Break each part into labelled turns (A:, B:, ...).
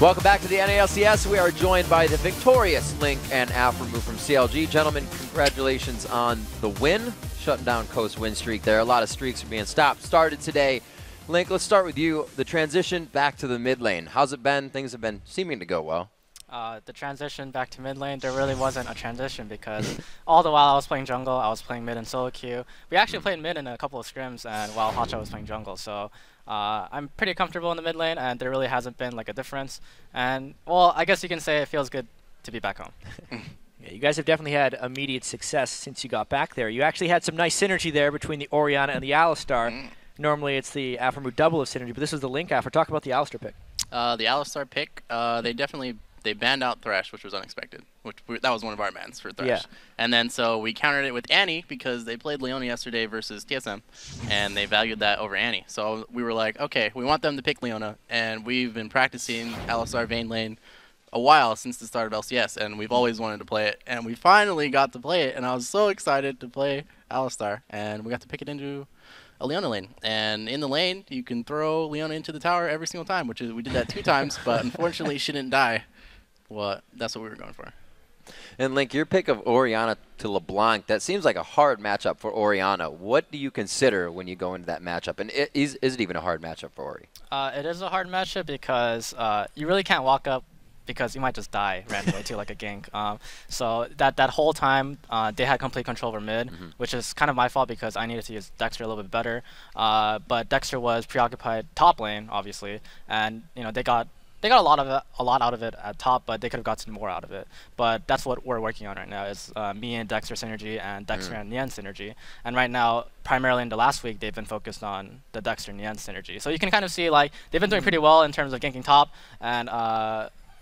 A: Welcome back to the NA LCS. We are joined by the victorious Link and Aframu from CLG. Gentlemen, congratulations on the win, shutting down Coast win streak there. A lot of streaks are being started today. Link, let's start with you. The transition back to the mid lane. How's it been? Things have been seeming to go well.
B: The transition back to mid lane, there really wasn't a transition because all the while I was playing jungle, I was playing mid and solo queue. We actually played mid in a couple of scrims, and while Hotshot was playing jungle, so I'm pretty comfortable in the mid lane, and there really hasn't been like a difference. And well, I guess you can say it feels good to be back home.
C: Yeah, you guys have definitely had immediate success since you got back there. You actually had some nice synergy there between the Orianna and the Alistar. Normally it's the Aframu double of synergy, but this is the Link Afra. Talk about the Alistar pick.
D: The Alistar pick, they banned out Thresh, which was unexpected. That was one of our bans for Thresh. Yeah. And then so we countered it with Annie because they played Leona yesterday versus TSM, and they valued that over Annie. So we were like, okay, we want them to pick Leona, and we've been practicing Alistar Vayne lane a while since the start of LCS, and we've always wanted to play it, and we finally got to play it, and I was so excited to play Alistar, and we got to pick it into a Leona lane. And in the lane, you can throw Leona into the tower every single time, which is we did that 2 times, but unfortunately she didn't die. Well, that's what we were going for.
A: And Link, your pick of Orianna to LeBlanc, that seems like a hard matchup for Orianna. What do you consider when you go into that matchup? And is it even a hard matchup for Ori?
B: It is a hard matchup because you really can't walk up because you might just die randomly to like a gank. So that whole time they had complete control over mid, which is kind of my fault because I needed to use Dexter a little bit better. But Dexter was preoccupied top lane, obviously, and you know they got a lot out of it at top, but they could have gotten more out of it. But that's what we're working on right now is me and Dexter synergy and Dexter and Nian synergy. And right now, primarily in the last week, they've been focused on the Dexter Nian synergy. So you can kind of see like they've been doing pretty well in terms of ganking top. And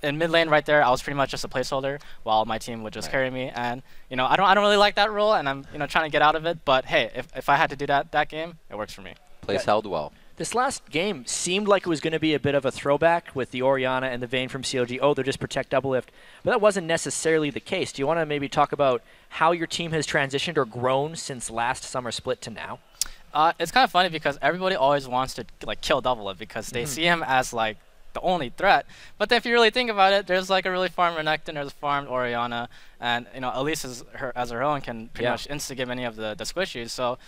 B: in mid lane right there, I was pretty much just a placeholder while my team would just carry me. And you know, I don't really like that role, and I'm trying to get out of it. But hey, if I had to do that game, it works for me.
A: Place held well.
C: This last game seemed like it was going to be a bit of a throwback with the Orianna and the Vayne from CLG. Oh, they're just protect double lift. But that wasn't necessarily the case. Do you want to maybe talk about how your team has transitioned or grown since last summer split to now?
B: It's kind of funny because everybody always wants to like kill double lift because they see him as like the only threat. But then if you really think about it, there's like a really farmed Renekton, there's a farmed Orianna, and you know Elise as her own can pretty much insta-give any of the squishies. So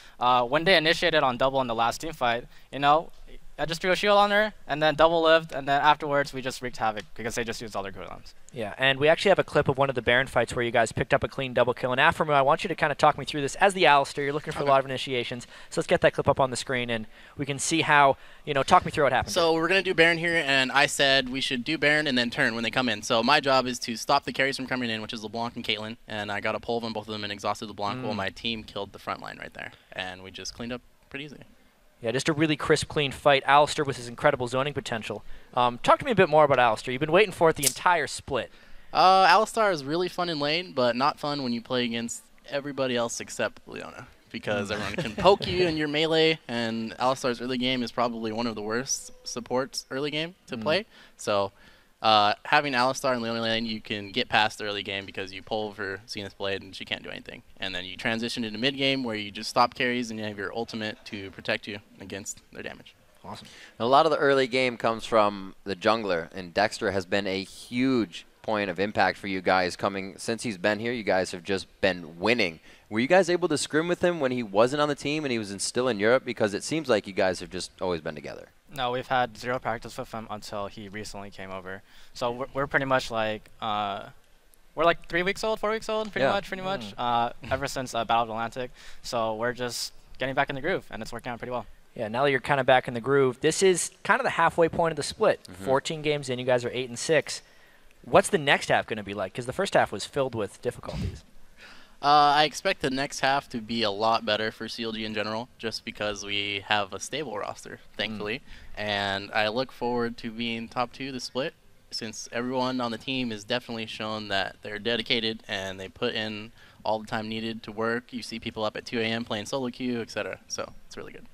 B: when they initiated on double in the last team fight, you know, I just threw a shield on her and then double lived, and then afterwards we just wreaked havoc because they just used all their cooldowns. Yeah,
C: and we actually have a clip of one of the Baron fights where you guys picked up a clean double kill. And Aframu, I want you to kind of talk me through this. As the Alistar, you're looking for a lot of initiations. So let's get that clip up on the screen, and we can see how, you know, talk me through what happened.
D: So we're going to do Baron here, and I said we should do Baron and then turn when they come in. So my job is to stop the carries from coming in, which is LeBlanc and Caitlyn, and I got a pull on both of them and exhausted LeBlanc while my team killed the front line right there. And we just cleaned up pretty easily.
C: Yeah, just a really crisp, clean fight. Alistar with his incredible zoning potential. Talk to me a bit more about Alistar. You've been waiting for it the entire split.
D: Alistar is really fun in lane, but not fun when you play against everybody else except Leona, because everyone can poke you in your melee, and Alistar's early game is probably one of the worst supports early game to play. So having Alistar in Leona lane, you can get past the early game because you pull for Zenith Blade and she can't do anything. And then you transition into mid game where you just stop carries and you have your ultimate to protect you against their damage.
A: Awesome. A lot of the early game comes from the jungler, and Dexter has been a huge point of impact for you guys coming since he's been here. You guys have just been winning. Were you guys able to scrim with him when he wasn't on the team and he was still in Europe? Because it seems like you guys have just always been together.
B: No, we've had 0 practice with him until he recently came over. So we're pretty much like we're like 3 weeks old, 4 weeks old, pretty much. Ever since Battle of Atlantic. So we're just getting back in the groove, and it's working out pretty well.
C: Yeah, now that you're kind of back in the groove, this is kind of the halfway point of the split. 14 games in, you guys are 8-6. What's the next half going to be like? Because the first half was filled with difficulties.
D: I expect the next half to be a lot better for CLG in general, just because we have a stable roster, thankfully. And I look forward to being top 2 this split, since everyone on the team has definitely shown that they're dedicated and they put in all the time needed to work. You see people up at 2 a.m. playing solo queue, etc. So it's really good.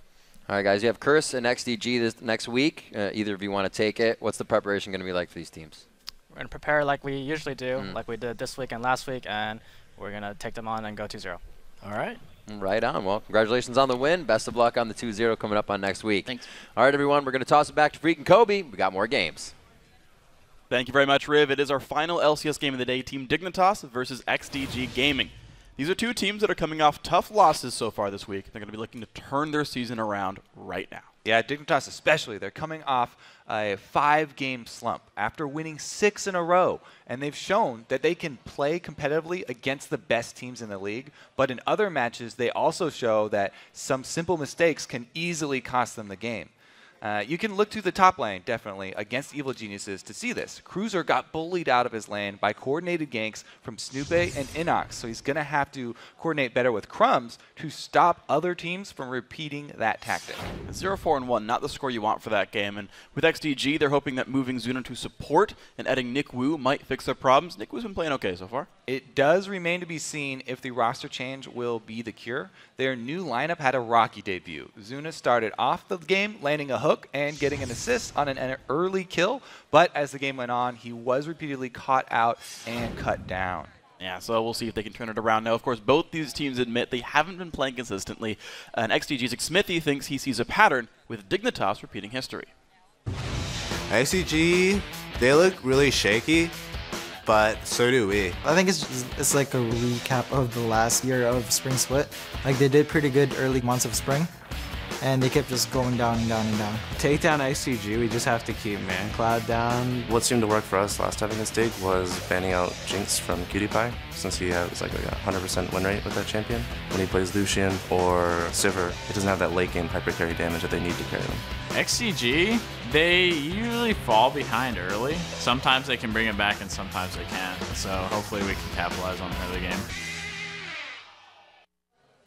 A: All right, guys, you have Curse and XDG this next week. Either of you want to take it. What's the preparation going to be like for these teams?
B: We're going to prepare like we usually do, like we did this week and last week, and we're going to take them on and go 2-0.
C: All right.
A: Right on. Well, congratulations on the win. Best of luck on the 2-0 coming up on next week.
D: Thanks.
A: All right, everyone, we're going to toss it back to Freak and Kobe. We got more games.
E: Thank you very much, Riv. It is our final LCS game of the day, Team Dignitas versus XDG Gaming. These are two teams that are coming off tough losses so far this week. They're going to be looking to turn their season around right now.
F: Yeah, Dignitas especially. They're coming off a 5-game slump after winning 6 in a row. And they've shown that they can play competitively against the best teams in the league. But in other matches, they also show that some simple mistakes can easily cost them the game. You can look to the top lane, definitely, against Evil Geniuses to see this. Cruiser got bullied out of his lane by coordinated ganks from Snoopé and Inox, so he's going to have to coordinate better with Crumbs to stop other teams from repeating that tactic.
E: 0-4-1, not the score you want for that game. And with XDG, they're hoping that moving Zuna to support and adding Nick Wu might fix their problems. Nick Wu's been playing okay so far.
F: It does remain to be seen if the roster change will be the cure. Their new lineup had a rocky debut. Zuna started off the game landing a hook and getting an assist on an early kill, but as the game went on, he was repeatedly caught out and cut down.
E: Yeah, so we'll see if they can turn it around. Now, of course, both these teams admit they haven't been playing consistently, and XDG's Smithy thinks he sees a pattern with Dignitas repeating history.
G: XDG, they look really shaky, but so do we.
H: I think it's like a recap of the last year of Spring Split. Like, they did pretty good early months of Spring, and they kept just going down and down and down.
G: Take down XDG, we just have to keep ManCloud down.
I: What seemed to work for us last time against Dig was banning out Jinx from QtPie, since he has like a 100% win rate with that champion. When he plays Lucian or Sivir, it doesn't have that late game hyper carry damage that they need to carry them.
J: XDG, they usually fall behind early. Sometimes they can bring it back and sometimes they can't. So hopefully we can capitalize on the early game.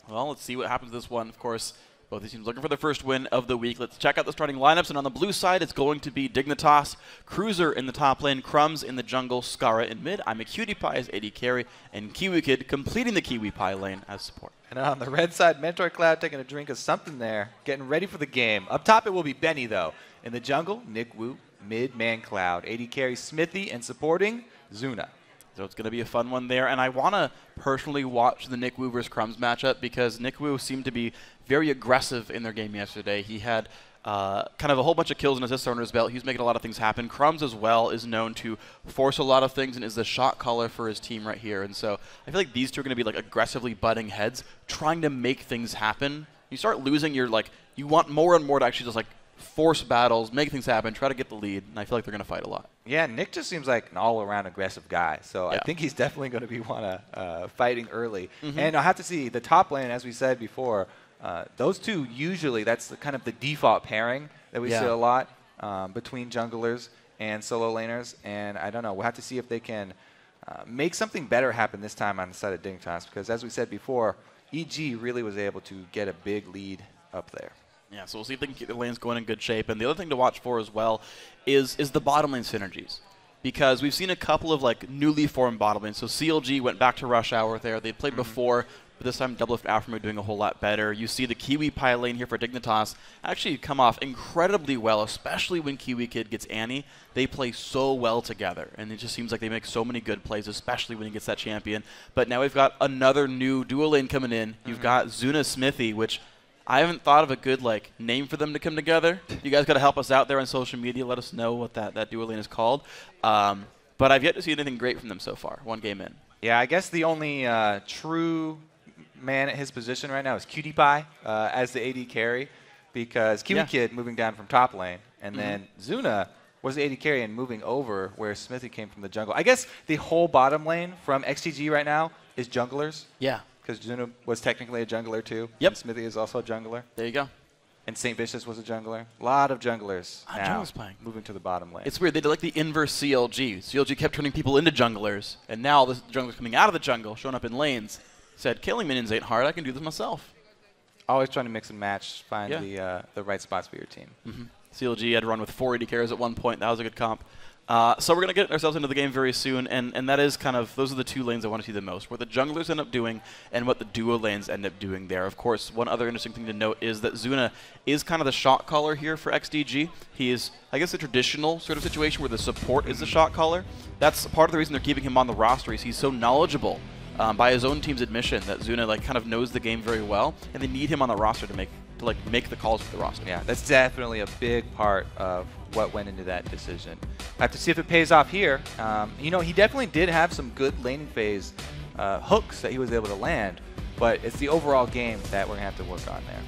E: Well, let's see what happens to this one. Of course, both these teams looking for their first win of the week. Let's check out the starting lineups. And on the blue side, it's going to be Dignitas, Cruiser in the top lane, Crumbs in the jungle, Skara in mid, I'm a QtPie as AD carry, and Kiwi Kid completing the KiwiPie lane as support.
F: And on the red side, Mentor Cloud taking a drink of something there, getting ready for the game. Up top, it will be Benny, though. In the jungle, Nick Wu, mid, ManCloud, AD carry, Smithy, and supporting, Zuna.
E: So it's going to be a fun one there. And I want to personally watch the Nick Wu versus Crumbs matchup because Nick Wu seemed to be very aggressive in their game yesterday. He had kind of a whole bunch of kills and assists under his belt. He was making a lot of things happen. Crumbs as well is known to force a lot of things and is the shot caller for his team right here. And so I feel like these two are going to be like aggressively butting heads, trying to make things happen. You start losing, you're like, you want more and more to actually just like force battles, make things happen, try to get the lead, and I feel like they're going to fight a lot.
F: Yeah, Nick just seems like an all-around aggressive guy, so yeah. I think he's definitely going to be fighting early. And I'll have to see the top lane, as we said before, those two usually, that's kind of the default pairing that we see a lot between junglers and solo laners, and I don't know, we'll have to see if they can make something better happen this time on the side of Dignitas, because as we said before, EG really was able to get a big lead up there.
E: Yeah, so we'll see if they can keep the lanes going in good shape. And the other thing to watch for as well is the bottom lane synergies. Because we've seen a couple of like newly formed bottom lanes. So CLG went back to Rush Hour there. They played before, but this time Doublelift Aftermoon doing a whole lot better. You see the KiwiPie lane here for Dignitas actually come off incredibly well, especially when Kiwi Kid gets Annie. They play so well together, and it just seems like they make so many good plays, especially when he gets that champion. But now we've got another new dual lane coming in. You've got Zuna Smithy, which I haven't thought of a good like name for them to come together. You guys got to help us out there on social media. Let us know what that dual lane is called. But I've yet to see anything great from them so far, one game in.
F: Yeah, I guess the only true man at his position right now is QtPie as the AD carry, because Kiwi Kid moving down from top lane, and then Zuna was the AD carry and moving over where Smithy came from the jungle. I guess the whole bottom lane from XTG right now is junglers. Yeah. Because Zuna was technically a jungler too. Yep. And Smithy is also a jungler.
E: There you go.
F: And St. Vicious was a jungler. A lot of junglers now
E: playing.
F: Moving to the bottom lane.
E: It's weird. They did like the inverse CLG. CLG kept turning people into junglers, and now the junglers coming out of the jungle, showing up in lanes, said, killing minions ain't hard. I can do this myself.
F: Always trying to mix and match, find the right spots for your team.
E: CLG had run with 4 AD carries at one point. That was a good comp. So we're going to get ourselves into the game very soon, and that is kind of, those are the two lanes I want to see the most, what the junglers end up doing and what the duo lanes end up doing there. Of course, one other interesting thing to note is that Zuna is kind of the shot caller here for XDG. He is, I guess, a traditional sort of situation where the support is the shot caller. That's part of the reason they're keeping him on the roster, is he's so knowledgeable by his own team's admission that Zuna like kind of knows the game very well, and they need him on the roster to make the calls for the roster.
F: Yeah, that's definitely a big part of what went into that decision. I have to see if it pays off here. You know, he definitely did have some good laning phase hooks that he was able to land, but it's the overall game that we're going to have to work on there.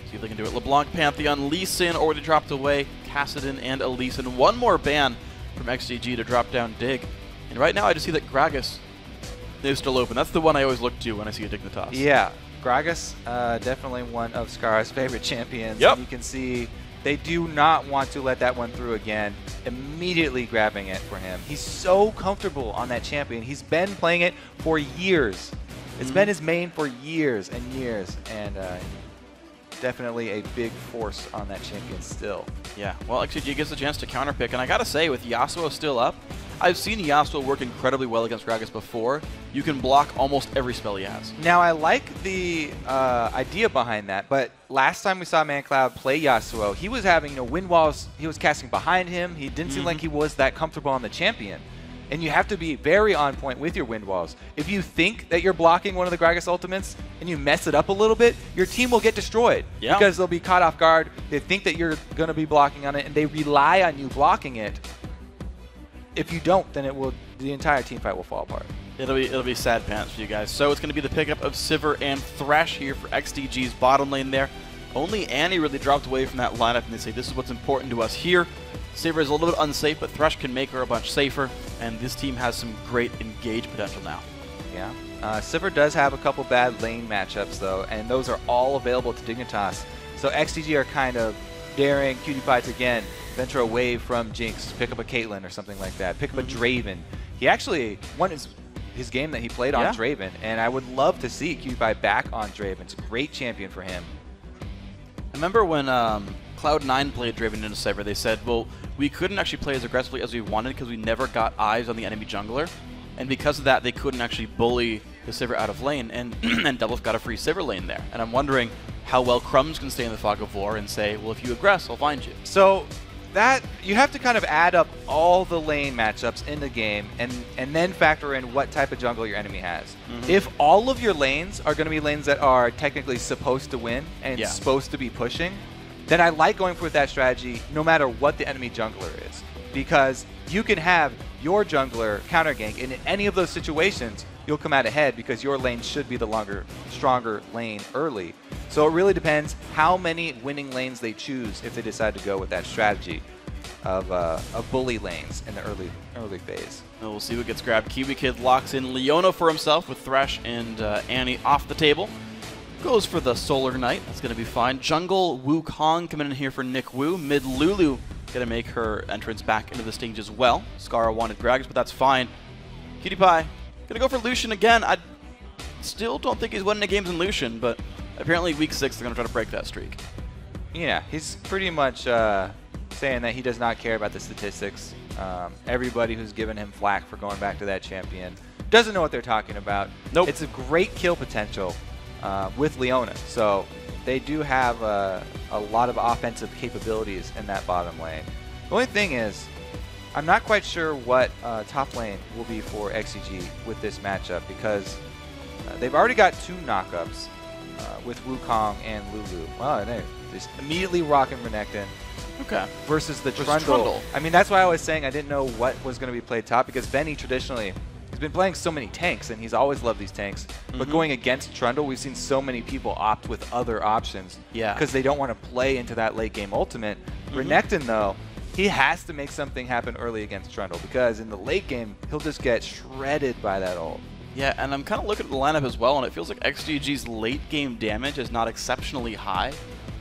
E: See if they can do it. LeBlanc, Pantheon, Lee Sin already dropped away. Kassadin and Elise. And one more ban from XDG to drop down Dig. And right now I just see that Gragas is still open. That's the one I always look to when I see a Dignitas.
F: Yeah, Gragas, definitely one of Scar's favorite champions.
E: Yep.
F: And you can see they do not want to let that one through again, immediately grabbing it for him. He's so comfortable on that champion. He's been playing it for years. It's been his main for years and years, and definitely a big force on that champion still.
E: Yeah, well, XDG gets a chance to counterpick, and I gotta say, with Yasuo still up, I've seen Yasuo work incredibly well against Gragas before. You can block almost every spell he has.
F: Now, I like the idea behind that, but last time we saw ManCloud play Yasuo, he was having, you know, wind walls. He was casting behind him. He didn't seem like he was that comfortable on the champion. And you have to be very on point with your wind walls. If you think that you're blocking one of the Gragas ultimates and you mess it up a little bit, your team will get destroyed because they'll be caught off guard. They think that you're going to be blocking on it, and they rely on you blocking it. If you don't, then the entire team fight will fall apart.
E: It'll be sad pants for you guys. So it's going to be the pickup of Sivir and Thresh here for XDG's bottom lane there. Only Annie really dropped away from that lineup, and they say this is what's important to us here. Sivir is a little bit unsafe, but Thresh can make her a bunch safer, and this team has some great engage potential now.
F: Yeah. Sivir does have a couple bad lane matchups, though, and those are all available to Dignitas. So XDG are kind of daring PewDiePie to, again, venture away from Jinx, pick up a Caitlyn or something like that, pick up a Draven. He actually won his game that he played on Draven, and I would love to see PewDiePie back on Draven. It's a great champion for him.
E: I remember when Cloud9 played Draven into Sivir, they said, well, we couldn't actually play as aggressively as we wanted because we never got eyes on the enemy jungler. And because of that, they couldn't actually bully the Sivir out of lane, and Doublelift got a free Sivir lane there. And I'm wondering how well Crumbs can stay in the fog of war and say, well, if you aggress, I'll find you.
F: So that you have to kind of add up all the lane matchups in the game and then factor in what type of jungle your enemy has. If all of your lanes are going to be lanes that are technically supposed to win and supposed to be pushing, then I like going for that strategy no matter what the enemy jungler is. Because you can have your jungler counter gank, and in any of those situations, you'll come out ahead because your lane should be the longer, stronger lane early. So it really depends how many winning lanes they choose if they decide to go with that strategy of bully lanes in the early phase.
E: We'll see what gets grabbed. Kiwi Kid locks in Leona for himself with Thresh and Annie off the table. Goes for the Solar Knight. That's going to be fine. Jungle Wukong coming in here for Nick Wu. Mid Lulu going to make her entrance back into the stage as well. Scar wanted Gragas, but that's fine. PewDiePie going to go for Lucian again. I still don't think he's winning the games in Lucian, but apparently week 6 they're going to try to break that streak.
F: Yeah, he's pretty much saying that he does not care about the statistics. Everybody who's given him flack for going back to that champion doesn't know what they're talking about.
E: Nope.
F: It's a great kill potential with Leona, so they do have a lot of offensive capabilities in that bottom lane. The only thing is, I'm not quite sure what top lane will be for XDG with this matchup because they've already got 2 knockups with Wukong and Lulu. Wow, they're just immediately rocking Renekton.
E: Okay.
F: Versus the Trundle. I mean, that's why I was saying I didn't know what was going to be played top because Benny traditionally has been playing so many tanks and he's always loved these tanks. But going against Trundle, we've seen so many people opt with other options because they don't want to play into that late game ultimate. Renekton, though, he has to make something happen early against Trundle because in the late game, he'll just get shredded by that ult.
E: Yeah, and I'm kind of looking at the lineup as well, and it feels like XDG's late game damage is not exceptionally high.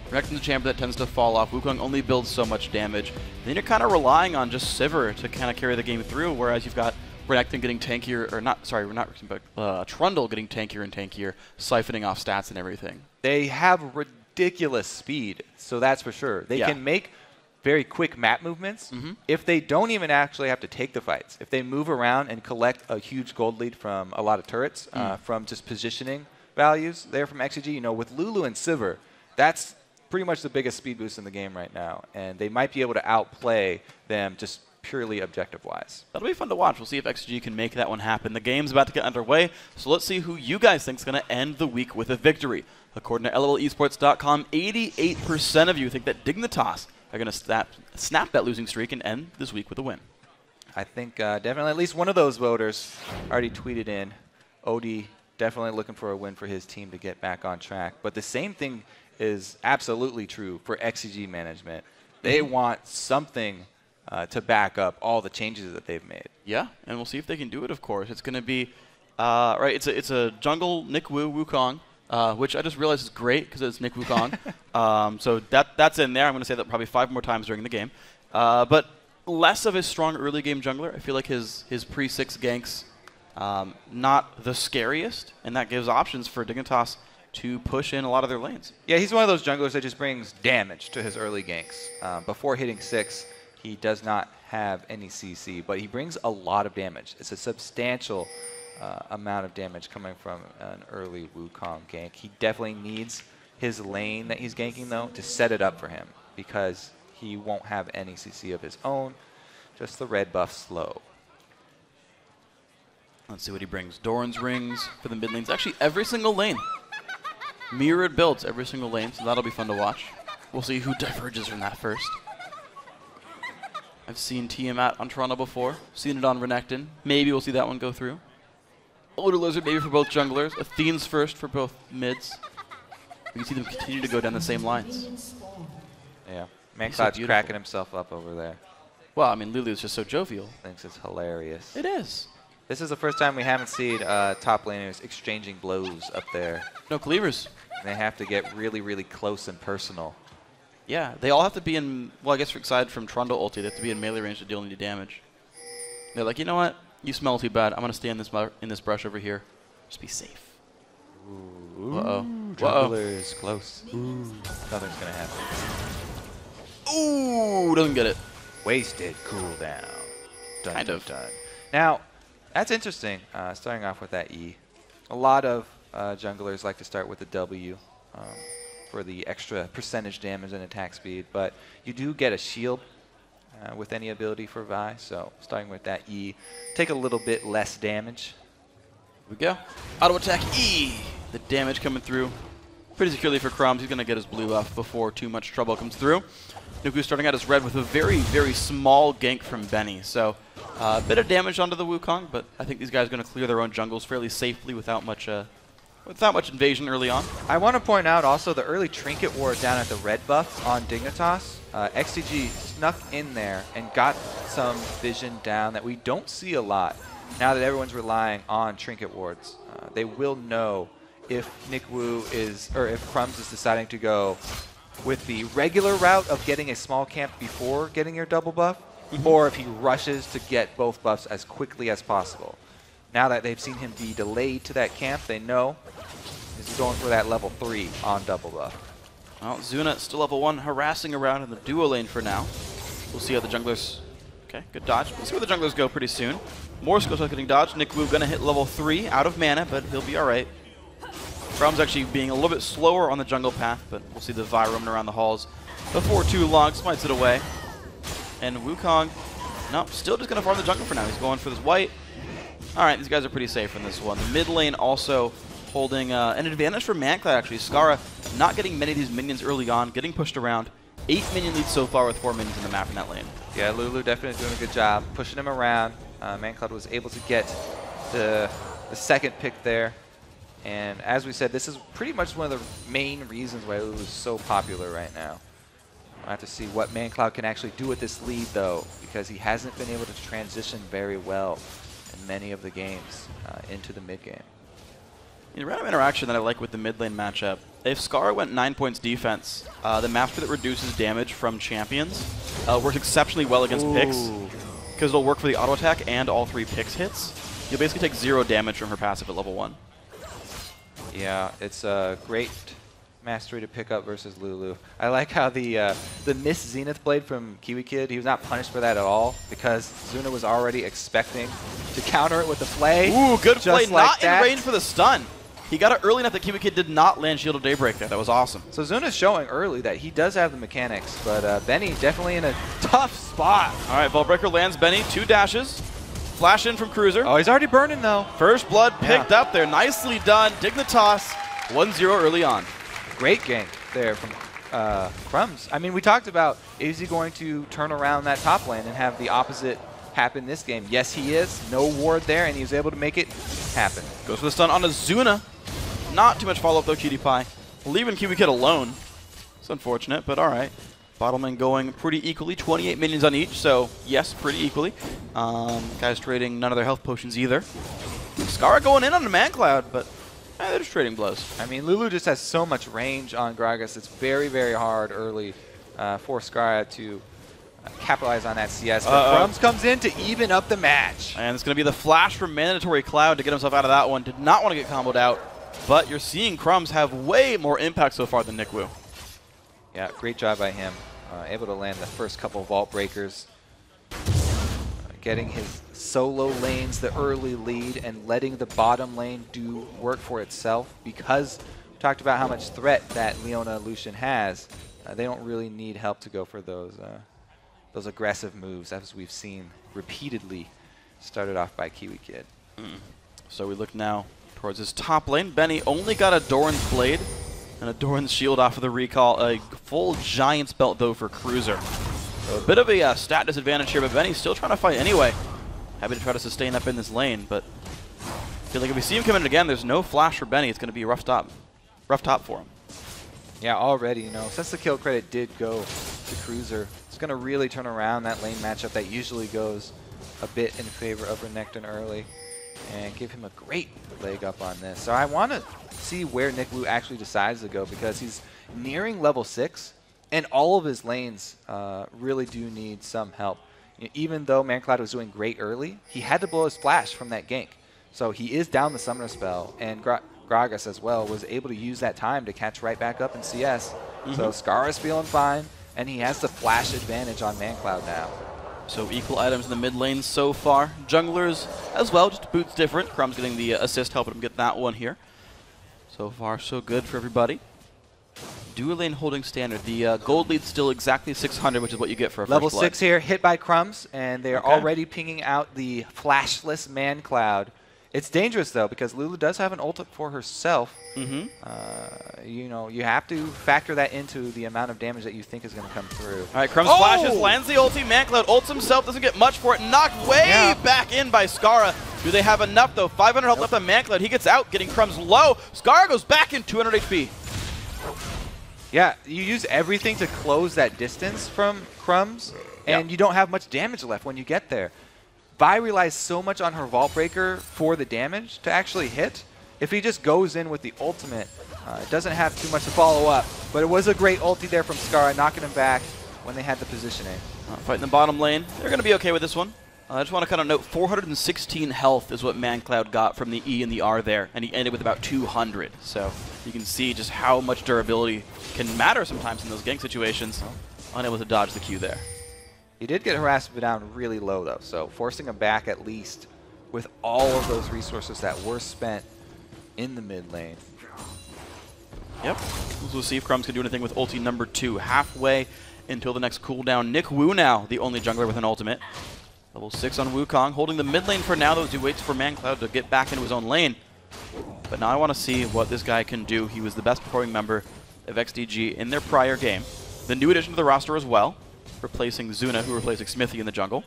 E: Renekton's a champion that tends to fall off. Wukong only builds so much damage. Then you're kind of relying on just Sivir to kind of carry the game through, whereas you've got Renekton getting tankier, or not, sorry, not Renekton, but Trundle getting tankier and tankier, siphoning off stats and everything.
F: They have ridiculous speed, so that's for sure. They can make very quick map movements if they don't even actually have to take the fights. If they move around and collect a huge gold lead from a lot of turrets, from just positioning values there from XDG, you know, with Lulu and Sivir, that's pretty much the biggest speed boost in the game right now, and they might be able to outplay them just purely objective-wise.
E: That'll be fun to watch. We'll see if XDG can make that one happen. The game's about to get underway, so let's see who you guys think is going to end the week with a victory. According to LOLesports.com, 88% of you think that Dignitas are going to snap that losing streak and end this week with a win.
F: I think definitely at least one of those voters already tweeted in. Odie definitely looking for a win for his team to get back on track. But the same thing is absolutely true for XDG management. They want something to back up all the changes that they've made.
E: Yeah, and we'll see if they can do it, of course. It's going to be, right, it's a jungle Nick Wukong, which I just realized is great because it's Nick Wukong. So that's in there. I'm going to say that probably 5 more times during the game. But less of a strong early game jungler. I feel like his pre-6 ganks not the scariest, and that gives options for Dignitas to push in a lot of their lanes.
F: Yeah, he's one of those junglers that just brings damage to his early ganks. Before hitting 6, he does not have any CC, but he brings a lot of damage. It's a substantial amount of damage coming from an early Wukong gank. He definitely needs his lane that he's ganking, though, to set it up for him, because he won't have any CC of his own, just the red buff slow.
E: Let's see what he brings. Doran's rings for the mid lanes. Actually, every single lane. Mirrored builds every single lane, so that'll be fun to watch. We'll see who diverges from that first. I've seen Tiamat on Toronto before. Seen it on Renekton. Maybe we'll see that one go through. Older Lizard maybe for both junglers. Athene's first for both mids. We can see them continue to go down the same lines.
F: Yeah. ManCloud's cracking himself up over there.
E: Well, I mean, Lulu's just so jovial.
F: Thinks it's hilarious.
E: It is.
F: This is the first time we haven't seen top laners exchanging blows up there.
E: No cleavers.
F: And they have to get really, really close and personal.
E: Yeah, they all have to be in, well, I guess aside from Trundle ulti, they have to be in melee range to deal any damage. They're like, you know what? You smell too bad. I'm going to stay in this brush over here. Just be safe.
F: Ooh.
E: Uh-oh.
F: Junglers close. Ooh. Nothing's going to happen.
E: Ooh, doesn't get it.
F: Wasted cooldown. Dun,
E: kind
F: dun,
E: of.
F: dun. Now, that's interesting, starting off with that E. A lot of junglers like to start with the W for the extra percentage damage and attack speed, but you do get a shield with any ability for Vi, so starting with that E, take a little bit less damage.
E: Here we go. Auto attack E. The damage coming through pretty securely for Crumbs. He's going to get his blue buff before too much trouble comes through. Nuku starting out as red with a very, very small gank from Benny. So a bit of damage onto the Wukong, but I think these guys are going to clear their own jungles fairly safely without much invasion early on.
F: I want to point out also the early trinket ward down at the red buff on Dignitas. XDG snuck in there and got some vision down that we don't see a lot now that everyone's relying on trinket wards. They will know if Nick Wu is, or if Crumbs is deciding to go with the regular route of getting a small camp before getting your double buff, or if he rushes to get both buffs as quickly as possible. Now that they've seen him be delayed to that camp, they know he's going for that level 3 on double buff.
E: Well, Zuna still level 1, harassing around in the duo lane for now. We'll see how the junglers... Okay, good dodge. We'll see where the junglers go pretty soon. More skill shot getting dodged. Nick Wu going to hit level 3, out of mana, but he'll be alright. Crum's actually being a little bit slower on the jungle path, but we'll see the Vi roaming around the halls before too long. Smites it away. And Wukong, no, still just going to farm the jungle for now. He's going for this white. Alright, these guys are pretty safe in this one. The mid lane also holding an advantage for ManCloud, actually. Skara not getting many of these minions early on, getting pushed around. 8 minion leads so far with 4 minions in the map in that lane.
F: Yeah, Lulu definitely doing a good job pushing him around. ManCloud was able to get the second pick there. And as we said, this is pretty much one of the main reasons why Lulu is so popular right now. We'll have to see what ManCloud can actually do with this lead, though, because he hasn't been able to transition very well in many of the games into the mid game.
E: The random interaction that I like with the mid lane matchup, if Skara went 9 points defense, the master that reduces damage from champions works exceptionally well against picks, because it'll work for the auto attack and all 3 picks hits. You'll basically take 0 damage from her passive at level 1.
F: Yeah, it's a great mastery to pick up versus Lulu. I like how the Miss Zenith blade from Kiwi Kid, he was not punished for that at all, because Zuna was already expecting to counter it with the flay.
E: Ooh, good play,
F: like
E: not
F: that.
E: in range for the stun. He got it early enough that Kiwi Kid did not land Shield of Daybreak there. That was awesome.
F: So Zuna's showing early that he does have the mechanics, but Benny definitely in a tough spot.
E: All right, Ballbreaker lands Benny, 2 dashes. Flash in from Cruiser.
F: Oh, he's already burning, though.
E: First blood picked up there. Nicely done. Dignitas, 1-0 early on.
F: Great gank there from Crumbs. I mean, we talked about, is he going to turn around that top lane and have the opposite happen this game. Yes, he is. No ward there, and he was able to make it happen.
E: Goes for the stun on Azuna. Not too much follow-up, though, Cutie Pie. Leaving Kiwi Kid alone. It's unfortunate, but all right. Bottom lane going pretty equally. 28 minions on each, so yes, pretty equally. Guys trading none of their health potions either. Skara going in on the Man Cloud, but they're just trading blows.
F: I mean, Lulu just has so much range on Gragas. It's very, very hard early for Skara to capitalize on that CS. But Crumbs comes in to even up the match.
E: And it's going to be the flash from Mandatory Cloud to get himself out of that one. Did not want to get comboed out, but you're seeing Crumbs have way more impact so far than Nick Wu.
F: Yeah, great job by him. Able to land the first couple Vault Breakers. Getting his solo lanes the early lead and letting the bottom lane do work for itself, because we talked about how much threat that Leona Lucian has. They don't really need help to go for those aggressive moves, as we've seen repeatedly started off by Kiwi Kid.
E: So we look now towards his top lane. Benny only got a Doran's Blade and a Doran's Shield off of the recall. A full Giant's Belt, though, for Cruiser. So a bit of a stat disadvantage here, but Benny's still trying to fight anyway. Happy to try to sustain up in this lane, but I feel like if we see him come in again, there's no flash for Benny. It's going to be a rough top for him.
F: Yeah, already, you know, since the kill credit did go to Cruiser, it's going to really turn around that lane matchup that usually goes a bit in favor of Renekton early and give him a great leg up on this. So I want to see where Nick Wu actually decides to go, because he's nearing level 6, and all of his lanes really do need some help. You know, even though ManCloud was doing great early, he had to blow his flash from that gank. So he is down the Summoner spell, and Gragas as well was able to use that time to catch right back up in CS. So Skara's feeling fine, and he has the flash advantage on ManCloud now.
E: So equal items in the mid lane so far. Junglers as well, just boots different. Crumb's getting the assist, helping him get that one here. So far, so good for everybody. Dual lane holding standard. The gold lead's still exactly 600, which is what you get for a
F: level
E: first blood.
F: 6 here, hit by Crumbs, and they're already pinging out the flashless ManCloud. It's dangerous, though, because Lulu does have an ult for herself. You know, you have to factor that into the amount of damage that you think is going to come through.
E: All right, Crumbs flashes, lands the ulti. ManCloud ults himself, doesn't get much for it. Knocked way back in by Skara. Do they have enough, though? 500 health left on ManCloud. He gets out, getting Crumbs low. Skara goes back in 200 HP.
F: Yeah, you use everything to close that distance from Crumbs, and you don't have much damage left when you get there. Vi relies so much on her Vault Breaker for the damage to actually hit. If he just goes in with the ultimate, it doesn't have too much to follow up. But it was a great ulti there from Skara, knocking him back when they had the positioning.
E: Fighting the bottom lane. They're going to be okay with this one. I just want to kind of note 416 health is what ManCloud got from the E and the R there, and he ended with about 200. So you can see just how much durability can matter sometimes in those gank situations. Unable to dodge the Q there.
F: He did get harassed down really low, though, so forcing him back at least with all of those resources that were spent in the mid lane.
E: Yep. We'll see if Crumbs can do anything with ulti number 2. Halfway until the next cooldown. Nick Wu now, the only jungler with an ultimate. Level 6 on Wukong, holding the mid lane for now, though, as he waits for ManCloud to get back into his own lane. But now I want to see what this guy can do. He was the best performing member of XDG in their prior game. The new addition to the roster as well, replacing Zuna, who replacing Smithy in the jungle.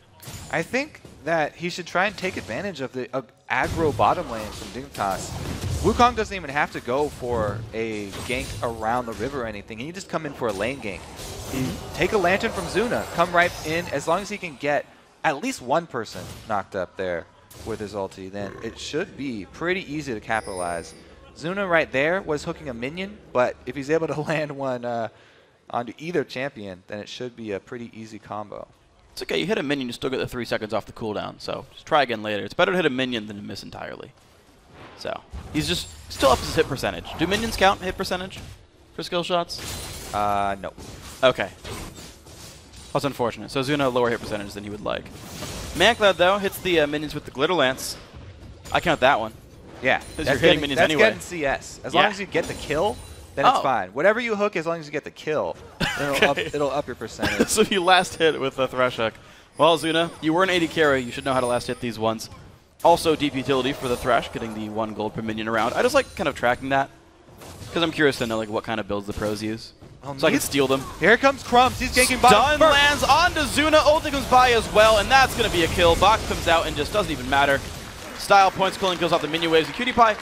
F: I think that he should try and take advantage of the aggro bottom lane from Dignitas. Wukong doesn't even have to go for a gank around the river or anything. He can just come in for a lane gank. Take a lantern from Zuna, come right in. As long as he can get at least one person knocked up there with his ulti, then it should be pretty easy to capitalize. Zuna right there was hooking a minion, but if he's able to land one onto either champion, then it should be a pretty easy combo.
E: It's okay, you hit a minion, you still get the 3 seconds off the cooldown, so just try again later. It's better to hit a minion than to miss entirely. So, he's just still up his hit percentage. Do minions count hit percentage for skill shots?
F: No.
E: Okay. That's unfortunate. So Zuna lower hit percentage than he would like. ManCloud, though, hits the minions with the Glitter Lance. I count that one.
F: Yeah.
E: Because you're hitting minions anyway.
F: That's getting CS. As long as you get the kill, then it's fine. Whatever you hook, as long as you get the kill, it'll up your percentage.
E: So you last hit with a Thresh hook. Well, Zuna, you were an AD carry. You should know how to last hit these ones. Also, deep utility for the Thresh, getting the 1 gold per minion around. I just like kind of tracking that, because I'm curious to know like what kind of builds the pros use. so I can steal them.
F: Here comes Crumbs. He's ganking bottom.
E: Stun lands onto Zuna. Ulti comes by as well, and that's going to be a kill. Box comes out and just doesn't even matter. Style points, killing kills off the minion waves. And Cutie Pie,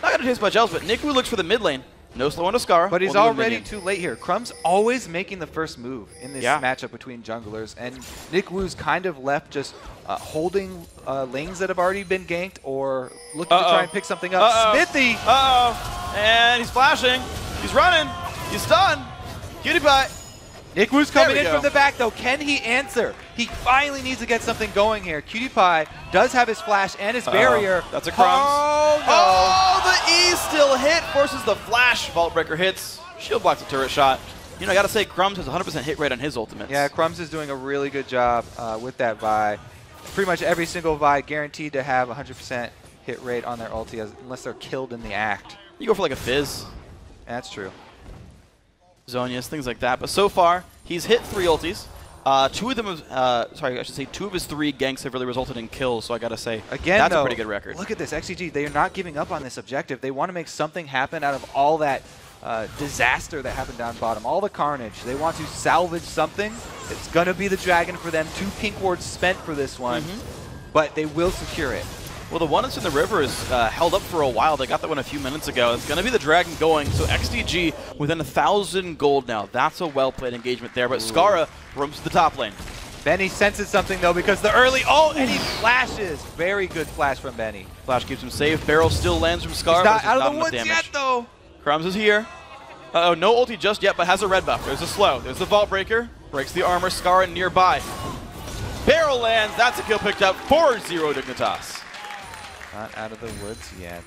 E: not going to taste much else, but Niku looks for the mid lane. No slow on Ascara.
F: But he's already too late here. Crumbs always making the first move in this matchup between junglers, and Nick Wu's kind of left just holding lanes that have already been ganked or looking to try and pick something up. Smithy!
E: And he's flashing. He's running. He's stunned. Cutie Pie.
F: Nick Wu's coming in from the back, though. Can he answer? He finally needs to get something going here. Cutie Pie does have his flash and his barrier.
E: That's a Crumbs.
F: Oh, no.
E: Oh, the E still hit. Forces the flash. Vault Breaker hits. Shield blocks the turret shot. You know, I got to say, Crumbs has 100% hit rate on his ultimates.
F: Yeah, Crumbs is doing a really good job with that Vi. Pretty much every single Vi guaranteed to have 100% hit rate on their ulti unless they're killed in the act.
E: You go for like a Fizz.
F: That's true.
E: Zonias, things like that. But so far, he's hit 3 ultis. Two of them, I should say 2 of his 3 ganks have really resulted in kills, so I gotta say,
F: again,
E: that's
F: though,
E: a pretty good record.
F: Look at this, XDG, they are not giving up on this objective. They want to make something happen out of all that disaster that happened down bottom, all the carnage. They want to salvage something. It's gonna be the dragon for them. 2 pink wards spent for this one, but they will secure it.
E: Well, the one that's in the river is held up for a while. They got that one a few minutes ago. It's going to be the dragon going. So XDG within 1,000 gold now. That's a well-played engagement there. But Scara roams to the top lane.
F: Benny senses something, though, because the early ult, and he flashes. Very good flash from Benny.
E: Flash keeps him safe. Barrel still lands from Scara.
F: He's not out
E: not
F: of the woods yet, though.
E: Crumbs is here. Uh-oh, no ulti just yet, but has a red buff. There's a slow. There's the Vault Breaker. Breaks the armor. Scara nearby. Barrel lands. That's a kill picked up. 4-0 Dignitas.
F: Not out of the woods yet.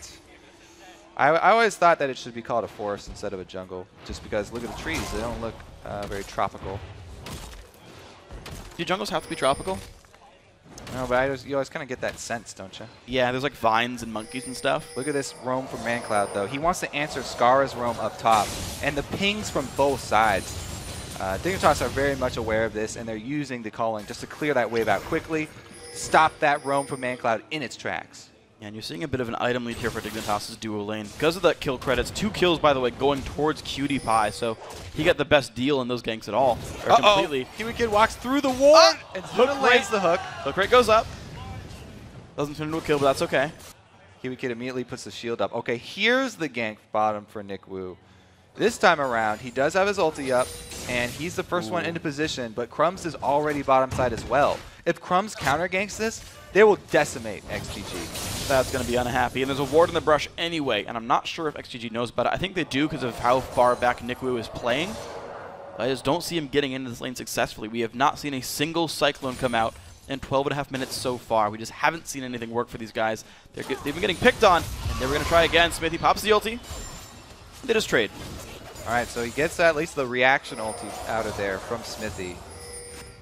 F: I always thought that it should be called a forest instead of a jungle, just because look at the trees. They don't look very tropical.
E: Do jungles have to be tropical?
F: No, but you always kind of get that sense, don't you?
E: Yeah, there's like vines and monkeys and stuff.
F: Look at this roam from Mancloud, though. He wants to answer Scara's roam up top, and the pings from both sides. Dignitas are very much aware of this, and they're using the calling just to clear that wave out quickly, stop that roam from Mancloud in its tracks.
E: Yeah, and you're seeing a bit of an item lead here for Dignitas' duo lane. Because of that kill credits, 2 kills, by the way, going towards Cutie Pie, so he got the best deal in those ganks at all. Completely.
F: Kiwi Kid walks through the ward, and Zuna lands the hook.
E: Hook rate goes up. Doesn't turn into a kill, but that's okay.
F: Kiwi Kid immediately puts the shield up. Okay, here's the gank bottom for Nick Wu. This time around, he does have his ulti up, and he's the first one into position, but Crumbs is already bottom side as well. If Crumbs counter ganks this, they will decimate XDG.
E: That's going to be unhappy. And there's a ward in the brush anyway, and I'm not sure if XGG knows about it. I think they do because of how far back Nick Wu is playing. I just don't see him getting into this lane successfully. We have not seen a single Cyclone come out in 12.5 minutes so far. We just haven't seen anything work for these guys. They've been getting picked on, and they were going to try again. Smithy pops the ulti. They just trade.
F: All right, so he gets at least the reaction ulti out of there from Smithy.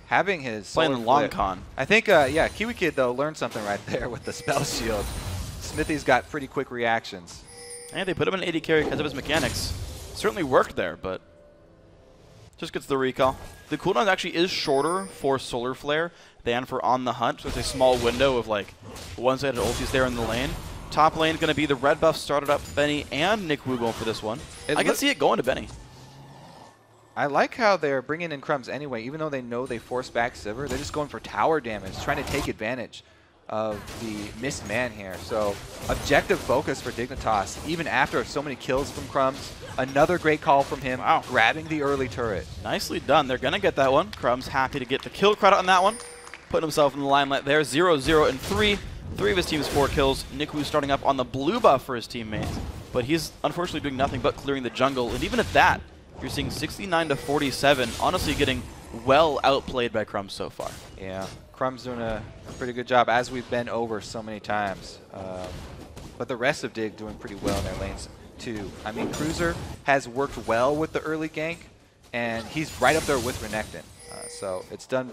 F: Having his
E: playing the long con.
F: I think, yeah, Kiwi Kid, though, learned something right there with the spell shield. Smithy's got pretty quick reactions.
E: And they put him in 80 carry because of his mechanics. Certainly worked there, but just gets the recall. The cooldown actually is shorter for Solar Flare than for On the Hunt, so it's a small window of like one-sided ultis there in the lane. Top lane going to be the red buff started up Benny and Nick Wu going for this one. I can see it going to Benny.
F: I like how they're bringing in Crumbs anyway, even though they know they force back Sivir. They're just going for tower damage, trying to take advantage of the missed man here. So objective focus for Dignitas, even after so many kills from Crumbs. Another great call from him, grabbing the early turret.
E: Nicely done. They're going to get that one. Crumbs happy to get the kill credit on that one. Putting himself in the limelight there. 0-0 and 3. 3 of his team's 4 kills. Nick Wu starting up on the blue buff for his teammates. But he's unfortunately doing nothing but clearing the jungle. And even at that, you're seeing 69-47, honestly getting well outplayed by Crumbs so far.
F: Yeah, Crumbs doing a pretty good job, as we've been over so many times. But the rest of Dig doing pretty well in their lanes, too. I mean, Cruiser has worked well with the early gank, and he's right up there with Renekton. So it's done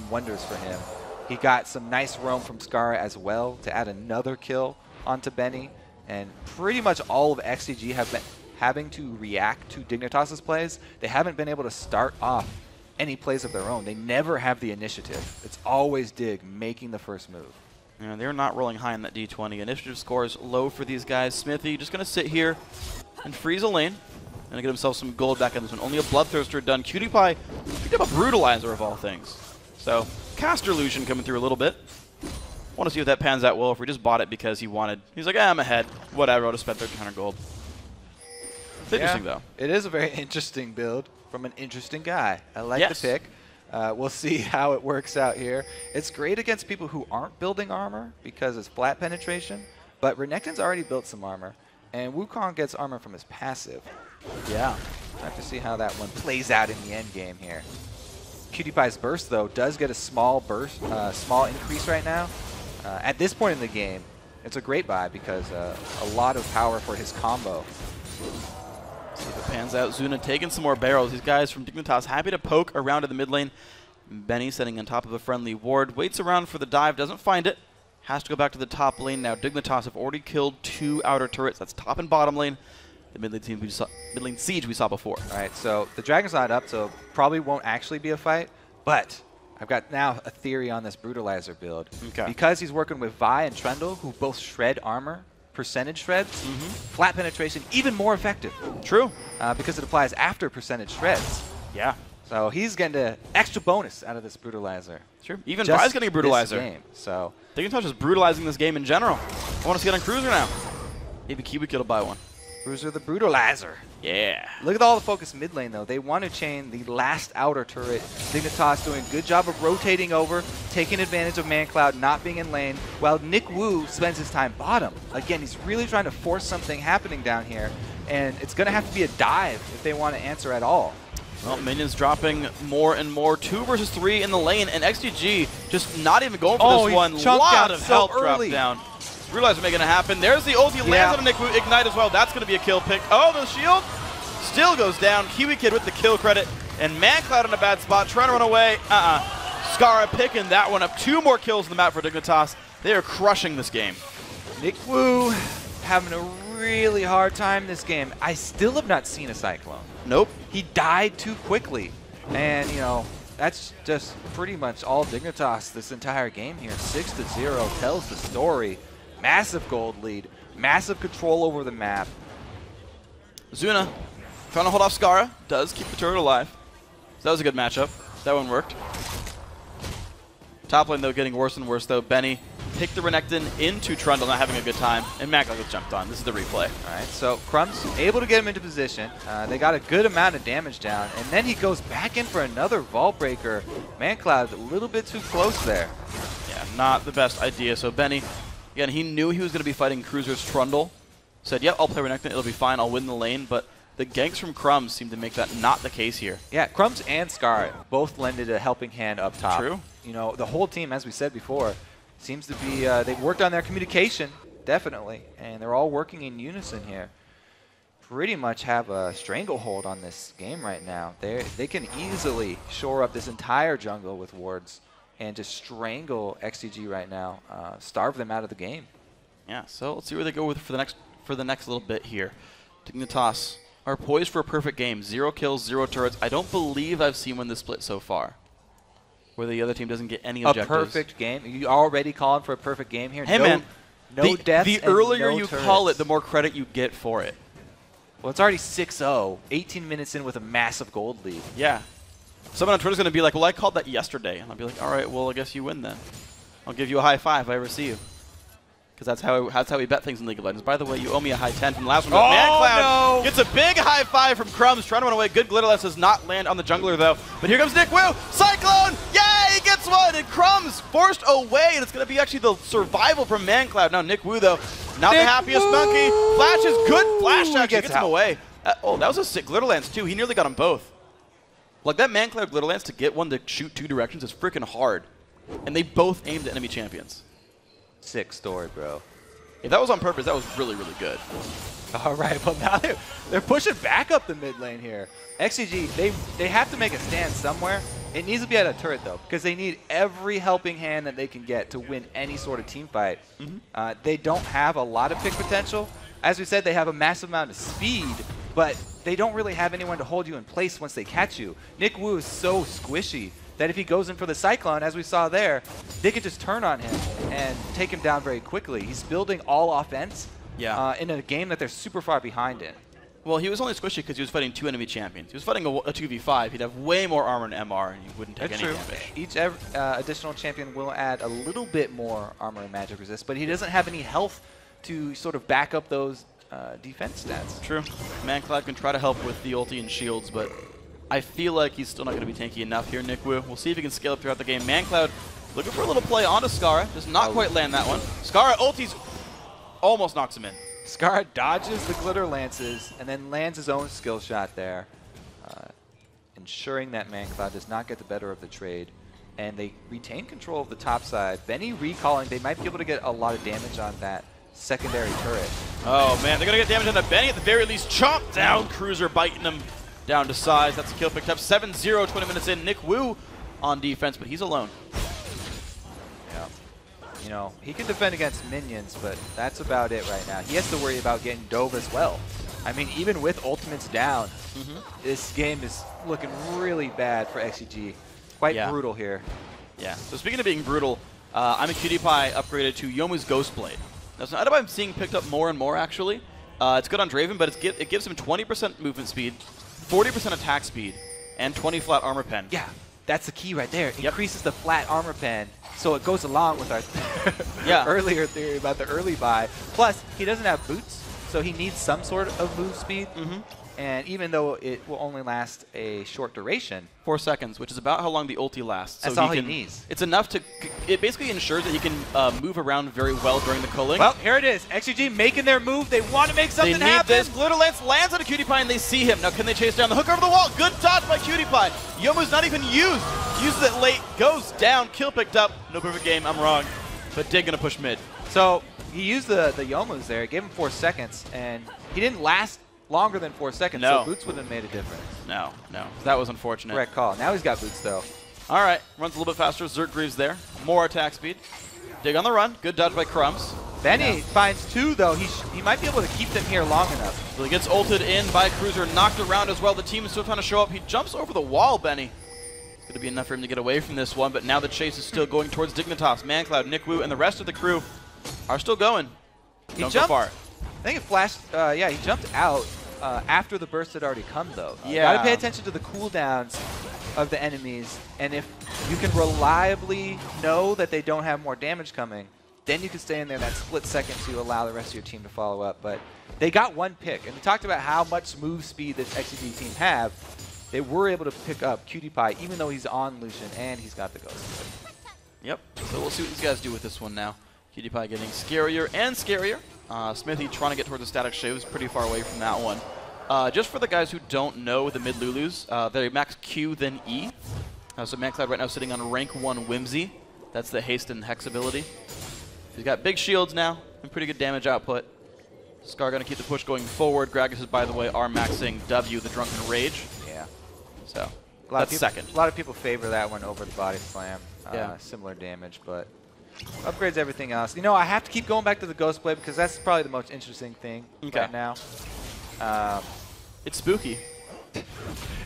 F: wonders for him. He got some nice roam from Scara as well to add another kill onto Benny. And pretty much all of XDG have been having to react to Dignitas' plays. They haven't been able to start off any plays of their own. They never have the initiative. It's always Dig making the first move.
E: Yeah, they're not rolling high in that D20. Initiative score is low for these guys. Smithy just going to sit here and freeze a lane. Gonna get himself some gold back in this one. Only a Bloodthirster done. QtPie picked up a Brutalizer of all things. So, Caster Lucian coming through a little bit. Want to see if that pans out well, if we just bought it because he wanted. He's like, I'm ahead. Whatever, I'll just spend 1,300 gold. It's interesting, though.
F: It is a very interesting build from an interesting guy. I like
E: Yes.
F: the pick. We'll see how it works out here. It's great against people who aren't building armor because it's flat penetration, but Renekton's already built some armor, and Wukong gets armor from his passive.
E: Yeah.
F: I have to see how that one plays out in the end game here. QtPie's burst, though, does get a small burst, small increase right now. At this point in the game, it's a great buy because a lot of power for his combo.
E: See if it pans out. Zuna taking some more barrels. These guys from Dignitas happy to poke around to the mid lane. Benny sitting on top of a friendly ward. Waits around for the dive. Doesn't find it. Has to go back to the top lane now. Dignitas have already killed 2 outer turrets. That's top and bottom lane. The mid lane siege we saw before.
F: All right, so the Dragon's not up, so probably won't actually be a fight. But I've got now a theory on this Brutalizer build.
E: Okay.
F: Because he's working with Vi and Trundle, who both shred armor, percentage shreds, flat penetration, even more effective.
E: True.
F: Because it applies after percentage shreds.
E: Yeah.
F: So he's getting an extra bonus out of this Brutalizer.
E: Sure. Even
F: Just
E: Vi's getting a Brutalizer.
F: this game, so
E: Dignitas is brutalizing this game in general. I want to see it on Cruiser now. Maybe KiwiKid will buy one.
F: Cruiser the Brutalizer.
E: Yeah.
F: Look at all the focus mid lane, though. They want to chain the last outer turret. Dignitas doing a good job of rotating over, taking advantage of ManCloud not being in lane, while Nick Wu spends his time bottom. Again, he's really trying to force something happening down here, and it's going to have to be a dive if they want to answer at all.
E: Well, minions dropping more and more. 2 versus 3 in the lane, and XDG just not even going for this one.
F: Chunked
E: Lot
F: out
E: of
F: so
E: health
F: early.
E: drop down. Realize making it happen. There's the ulti, lands on a Nick Wu, Ignite as well. That's going to be a kill pick. Oh, the shield still goes down. KiwiKid with the kill credit, and ManCloud in a bad spot, trying to run away. Skara picking that one up. 2 more kills on the map for Dignitas. They are crushing this game.
F: Nick Wu having a really hard time this game. I still have not seen a Cyclone.
E: Nope.
F: He died too quickly, and you know that's just pretty much all Dignitas this entire game here. 6-0 tells the story. Massive gold lead, massive control over the map.
E: Zuna trying to hold off Skara. Does keep the turret alive. So that was a good matchup. That one worked. Top lane, though, getting worse and worse, though. Benny picked the Renekton into Trundle, not having a good time, and ManCloud gets jumped on. This is the replay.
F: All right, so Crumb's able to get him into position. They got a good amount of damage down, and then he goes back in for another Vault Breaker. ManCloud a little bit too close there.
E: Yeah, not the best idea. So Benny, again, he knew he was going to be fighting Cruiser's Trundle. Said, yep, I'll play Renekton. It'll be fine. I'll win the lane. But the ganks from Crumbs seem to make that not the case here.
F: Yeah, Crumbs and Scar both lended a helping hand up top.
E: True.
F: You know, the whole team, as we said before, seems to be, they've worked on their communication, definitely, and they're all working in unison here. Pretty much have a stranglehold on this game right now. They can easily shore up this entire jungle with wards and just strangle XDG right now, starve them out of the game.
E: Yeah, so let's see where they go with for the next little bit here. Dignitas are poised for a perfect game. 0 kills, 0 turrets. I don't believe I've seen one this split so far, where the other team doesn't get any objectives.
F: A perfect game? You already calling for a perfect game here?
E: Hey, man.
F: No deaths
E: The
F: and
E: earlier
F: no
E: you
F: turrets.
E: call it, the more credit you get for it.
F: Well, it's already 6-0, 18 minutes in with a massive gold lead.
E: Yeah. Someone on Twitter's going to be like, well, I called that yesterday. And I'll be like, all right, well, I guess you win then. I'll give you a high 5 if I ever see you. Because that's how we bet things in League of Legends. By the way, you owe me a high 10 from the last one.
F: Oh,
E: ManCloud
F: no.
E: gets a big high 5 from Crumbs, trying to run away. Good Glitterless does not land on the jungler, though. But here comes Nick Wu. Cyclone! Yay! He gets one! And Crumbs forced away. And it's going to be actually the survival from ManCloud. Now, Nick Wu, though, not the happiest monkey. Flash is good. Flash actually gets him away. Oh, that was a sick Glitterlance, too. He nearly got them both. Like, that ManCloud Glitterlance to get one to shoot 2 directions is freaking hard. And they both aimed at enemy champions.
F: Sick story, bro.
E: If that was on purpose, that was really, really good.
F: All right, well, now they're pushing back up the mid lane here. XDG, they have to make a stand somewhere. It needs to be at a turret, though, because they need every helping hand that they can get to win any sort of team fight. They don't have a lot of pick potential. As we said, they have a massive amount of speed, but they don't really have anyone to hold you in place once they catch you. Nick Wu is so squishy that if he goes in for the Cyclone, as we saw there, they can just turn on him and take him down very quickly. He's building all offense in a game that they're super far behind in.
E: Well, he was only squishy because he was fighting 2 enemy champions. He was fighting a 2v5. He'd have way more armor and MR, and he wouldn't take any damage.
F: Each additional champion will add a little bit more armor and magic resist, but he doesn't have any health to sort of back up those defense stats.
E: True. ManCloud can try to help with the ulti and shields, but I feel like he's still not going to be tanky enough here, Nick Wu. We'll see if he can scale up throughout the game. ManCloud looking for a little play onto Skara. Does not quite land that one. Skara ultis almost knocks him in.
F: Skara dodges the glitter lances and then lands his own skill shot there, ensuring that ManCloud does not get the better of the trade. And they retain control of the top side. Benny recalling, they might be able to get a lot of damage on that secondary turret.
E: Oh man, they're going to get damage on the Benny at the very least. Chomp down, Cruiser biting him down to size. That's a kill picked up. 7-0, 20 minutes in. Nick Wu on defense, but he's alone.
F: Yeah. You know, he can defend against minions, but that's about it right now. He has to worry about getting dove as well. I mean, even with ultimates down, this game is looking really bad for XDG. Quite brutal here.
E: Yeah. So speaking of being brutal, I'm a QtPie upgraded to Yomu's Ghostblade. That's an item I'm seeing picked up more and more, actually. It's good on Draven, but it gives him 20% movement speed, 40% attack speed, and 20 flat armor pen.
F: Yeah, that's the key right there. Increases the flat armor pen, so it goes along with our earlier theory about the early buy. Plus, he doesn't have boots, so he needs some sort of move speed. And even though it will only last a short duration,
E: 4 seconds, which is about how long the ulti lasts.
F: That's all he needs.
E: It's enough to, it basically ensures that he can move around very well during the culling.
F: Well, here it is. XDG making their move. They want to make something happen.
E: They need this. Glitter Lance lands on a QtPie and they see him. Now can they chase down the hook over the wall? Good dodge by QtPie. Yomu's not even used. Uses it late, goes down, kill picked up. No perfect game, I'm wrong. But Dig gonna push mid.
F: So he used the Yomus there, gave him 4 seconds, and he didn't last longer than 4 seconds, so boots would have made a difference.
E: No. That was unfortunate.
F: Correct call. Now he's got boots, though.
E: All right. Runs a little bit faster. Zerg Greaves there. More attack speed. Dig on the run. Good dodge by Crumbs.
F: Benny finds 2, though. He might be able to keep them here long enough.
E: So he gets ulted in by Cruiser. Knocked around as well. The team is still trying to show up. He jumps over the wall, Benny. It's going to be enough for him to get away from this one, but now the chase is still going towards Dignitas. ManCloud, Nick Wu, and the rest of the crew are still going.
F: He jumped. Go far. I think it flashed. Yeah, he jumped out. After the burst had already come, though. Gotta pay attention to the cooldowns of the enemies, and if you can reliably know that they don't have more damage coming, then you can stay in there that split second to allow the rest of your team to follow up. But they got 1 pick, and we talked about how much move speed this XDG team have. They were able to pick up QtPie, even though he's on Lucian and he's got the Ghost.
E: Yep. So we'll see what these guys do with this one now. QtPie getting scarier and scarier. Smithy trying to get towards the static shaves, pretty far away from that one. Just for the guys who don't know the mid Lulus, they're max Q then E. So ManCloud right now sitting on rank 1 Whimsy. That's the haste and hex ability. He's got big shields now and pretty good damage output. Scar gonna keep the push going forward. Gragas is, by the way, maxing W, the Drunken Rage.
F: Yeah.
E: So that's second.
F: A lot of people favor that one over the Body Slam. Similar damage, but upgrades everything else. You know, I have to keep going back to the Ghostblade because that's probably the most interesting thing right now.
E: It's spooky.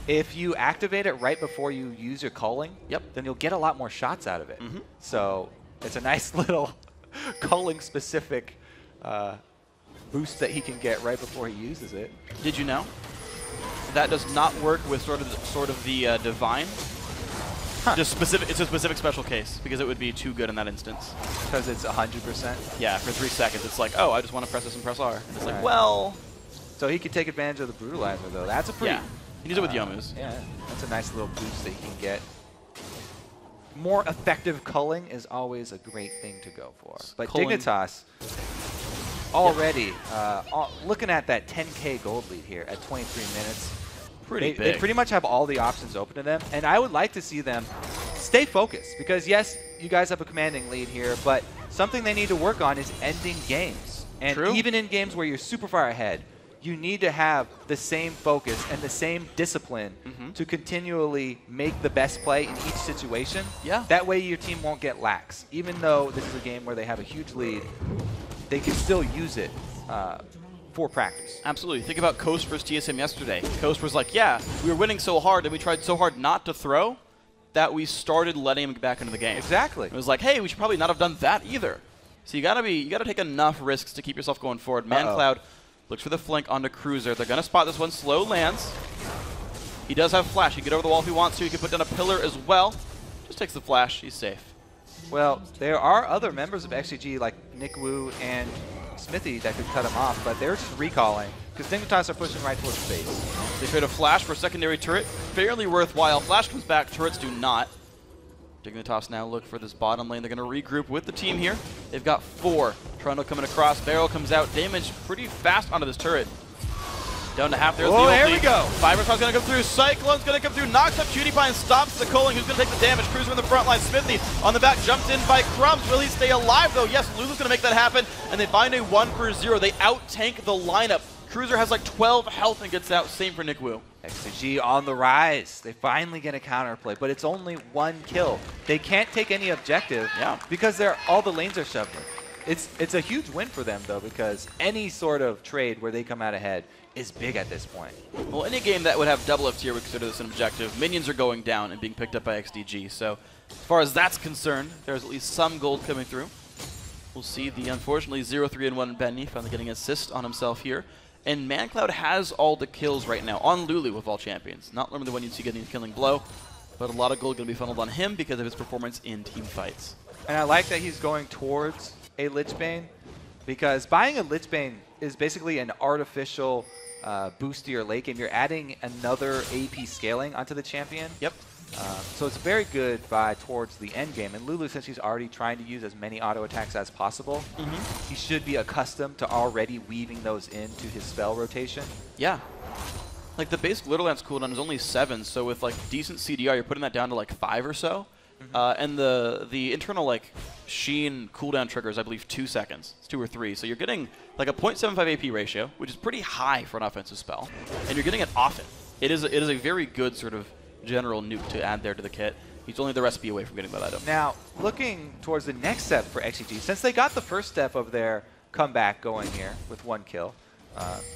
F: If you activate it right before you use your culling, then you'll get a lot more shots out of it. So it's a nice little culling-specific boost that he can get right before he uses it.
E: Did you know? That does not work with sort of the Divine. Just specific. It's a specific special case because it would be too good in that instance.
F: Because it's 100%.
E: Yeah, for 3 seconds, it's like, oh, I just want to press this and press R. And it's like, well.
F: So he could take advantage of the Brutalizer, though. That's a pretty.
E: Yeah. He needs it with Yomus.
F: Yeah, that's a nice little boost that he can get. More effective culling is always a great thing to go for. But Dignitas already looking at that 10K gold lead here at 23 minutes.
E: Pretty big.
F: They pretty much have all the options open to them, and I would like to see them stay focused because, yes, you guys have a commanding lead here, but something they need to work on is ending games. And even in games where you're super far ahead, you need to have the same focus and the same discipline to continually make the best play in each situation.
E: Yeah.
F: That way your team won't get lax. Even though this is a game where they have a huge lead, they can still use it for practice.
E: Absolutely. Think about Coast versus TSM yesterday. Coast was like, yeah, we were winning so hard and we tried so hard not to throw that we started letting him get back into the game.
F: Exactly.
E: It was like, hey, we should probably not have done that either. So you gotta take enough risks to keep yourself going forward. ManCloud Looks for the flank onto Cruiser. They're going to spot this one. Slow lands. He does have flash. He can get over the wall if he wants to. He can put down a pillar as well. Just takes the flash. He's safe.
F: Well, there are other members of XDG like Nick Wu and Smithy that could cut him off, but they're just recalling because Dignitas are pushing right towards the base.
E: They trade a flash for a secondary turret. Fairly worthwhile. Flash comes back. Turrets do not. Dignitas now look for this bottom lane. They're going to regroup with the team here. They've got 4. Trundle coming across. Barrel comes out. Damage pretty fast onto this turret. Down to half. There's the
F: there we go.
E: Fiberclaw's going to come through. Cyclone's going to come through. Knocks up Cutie-Pie and stops the Culling. Who's going to take the damage? Cruiser in the front line. Smithy on the back. Jumped in by Crumbs. Will he stay alive, though? Yes, Lulu's going to make that happen. And they find a 1-for-0. They out-tank the lineup. Cruiser has like 12 health and gets out. Same for Nick Wu.
F: XDG on the rise. They finally get a counterplay, but it's only 1 kill. They can't take any objective because all the lanes are shoved in. It's a huge win for them, though, because any sort of trade where they come out ahead is big at this point.
E: Well, any game that would have double F tier would consider this an objective. Minions are going down and being picked up by XDG. So as far as that's concerned, there's at least some gold coming through. We'll see the, unfortunately, 0-3-1 Benny finally getting an assist on himself here. And ManCloud has all the kills right now on Lulu of all champions. Not normally the one you'd see getting a killing blow, but a lot of gold going to be funneled on him because of his performance in team fights.
F: And I like that he's going towards a Lich Bane, because buying a Lich Bane is basically an artificial boost to your late game. You're adding another AP scaling onto the champion.
E: Yep.
F: So it's a very good buy towards the end game. And Lulu, since he's already trying to use as many auto attacks as possible, he should be accustomed to already weaving those into his spell rotation.
E: Yeah. Like the basic Little Lance cooldown is only 7, so with like decent CDR, you're putting that down to like 5 or so. And the internal like Sheen cooldown trigger is, I believe, 2 seconds. It's 2 or 3. So you're getting like a 0.75 AP ratio, which is pretty high for an offensive spell. And you're getting it often. It is a very good sort of general nuke to add there to the kit. He's only the recipe away from getting that item.
F: Now, looking towards the next step for XDG, since they got the first step of their comeback going here with 1 kill,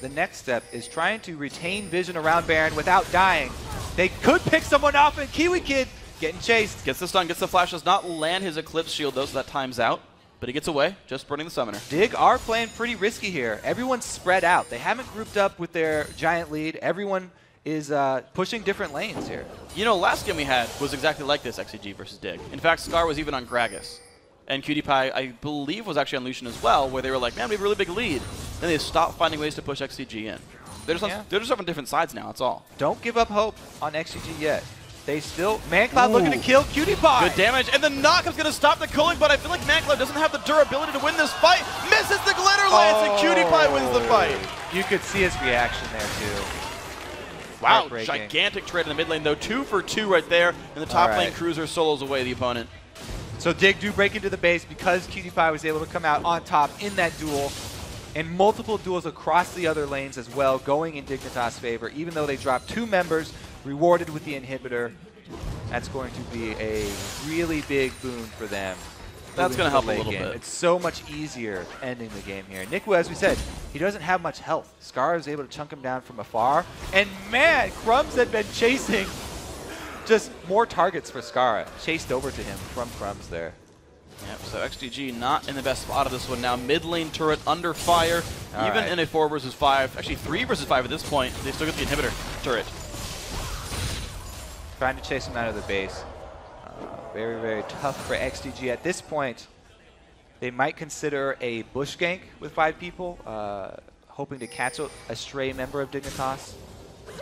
F: the next step is trying to retain vision around Baron without dying. They could pick someone off, and Kiwi Kid getting chased.
E: Gets the stun, gets the flash, does not land his Eclipse shield though, so that time's out. But he gets away, just burning the summoner.
F: Dig are playing pretty risky here. Everyone's spread out. They haven't grouped up with their giant lead. Everyone is pushing different lanes here.
E: You know, last game we had was exactly like this, XDG versus Dig. In fact, Scar was even on Gragas. And Cutie Pie, I believe, was actually on Lucian as well, where they were like, man, we have a really big lead. Then they stopped finding ways to push XDG in. They're just on different sides now, that's all.
F: Don't give up hope on XDG yet. They still, ManCloud looking to kill Cutie Pie.
E: Good damage, and the knock is going to stop the culling, but I feel like ManCloud doesn't have the durability to win this fight. Misses the glitter lance, and Cutie Pie wins the fight.
F: You could see his reaction there, too.
E: Wow, gigantic trade in the mid lane, though. 2 for 2 right there, and the top lane Cruiser solos away the opponent.
F: So Dig do break into the base because Cutie Pie was able to come out on top in that duel, and multiple duels across the other lanes as well, going in Dignitas' favor, even though they dropped 2 members, rewarded with the inhibitor. That's going to be a really big boon for them.
E: That's going to help a little bit.
F: It's so much easier ending the game here. Nick Wu, as we said, he doesn't have much health. Scar is able to chunk him down from afar. And man, Crumbs had been chasing just more targets for Scar. Chased over to him from Crumbs there.
E: Yep, so XDG not in the best spot of this one now. Mid lane turret under fire. Even in a 4 versus 5, actually 3 versus 5 at this point, they still get the inhibitor turret.
F: Trying to chase him out of the base. Very, very tough for XDG at this point. They might consider a bush gank with 5 people, hoping to catch a stray member of Dignitas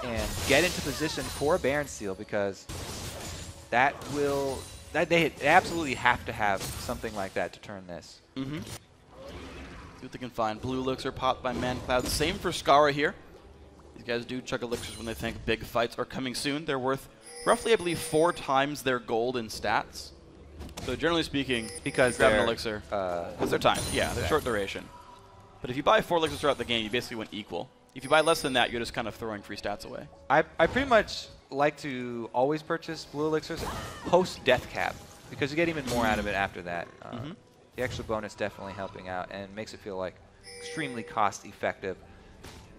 F: and get into position for a Baron Seal, because they absolutely have to have something like that to turn this.
E: See what they can find. Blue Elixir popped by ManCloud. Same for Skara here. These guys do chug elixirs when they think big fights are coming soon. They're worth roughly, I believe, 4 times their gold in stats. So generally speaking,
F: because
E: grab an elixir, because they're timed. Yeah, they're short duration. But if you buy 4 elixirs throughout the game, you basically win equal. If you buy less than that, you're just kind of throwing free stats away.
F: I pretty much like to always purchase blue elixirs post death cap, because you get even more out of it after that. The extra bonus definitely helping out and makes it feel like extremely cost effective.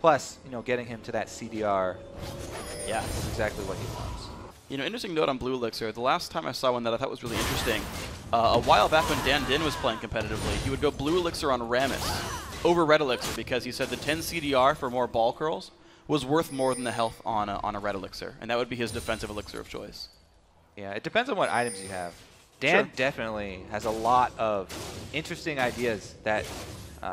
F: Plus, you know, getting him to that CDR, is exactly what he wants.
E: You know, interesting note on Blue Elixir. The last time I saw one that I thought was really interesting, a while back when Dan Din was playing competitively, he would go Blue Elixir on Rammus over Red Elixir because he said the 10 CDR for more ball curls was worth more than the health on a Red Elixir, and that would be his defensive elixir of choice.
F: Yeah, it depends on what items you have. Dan definitely has a lot of interesting ideas that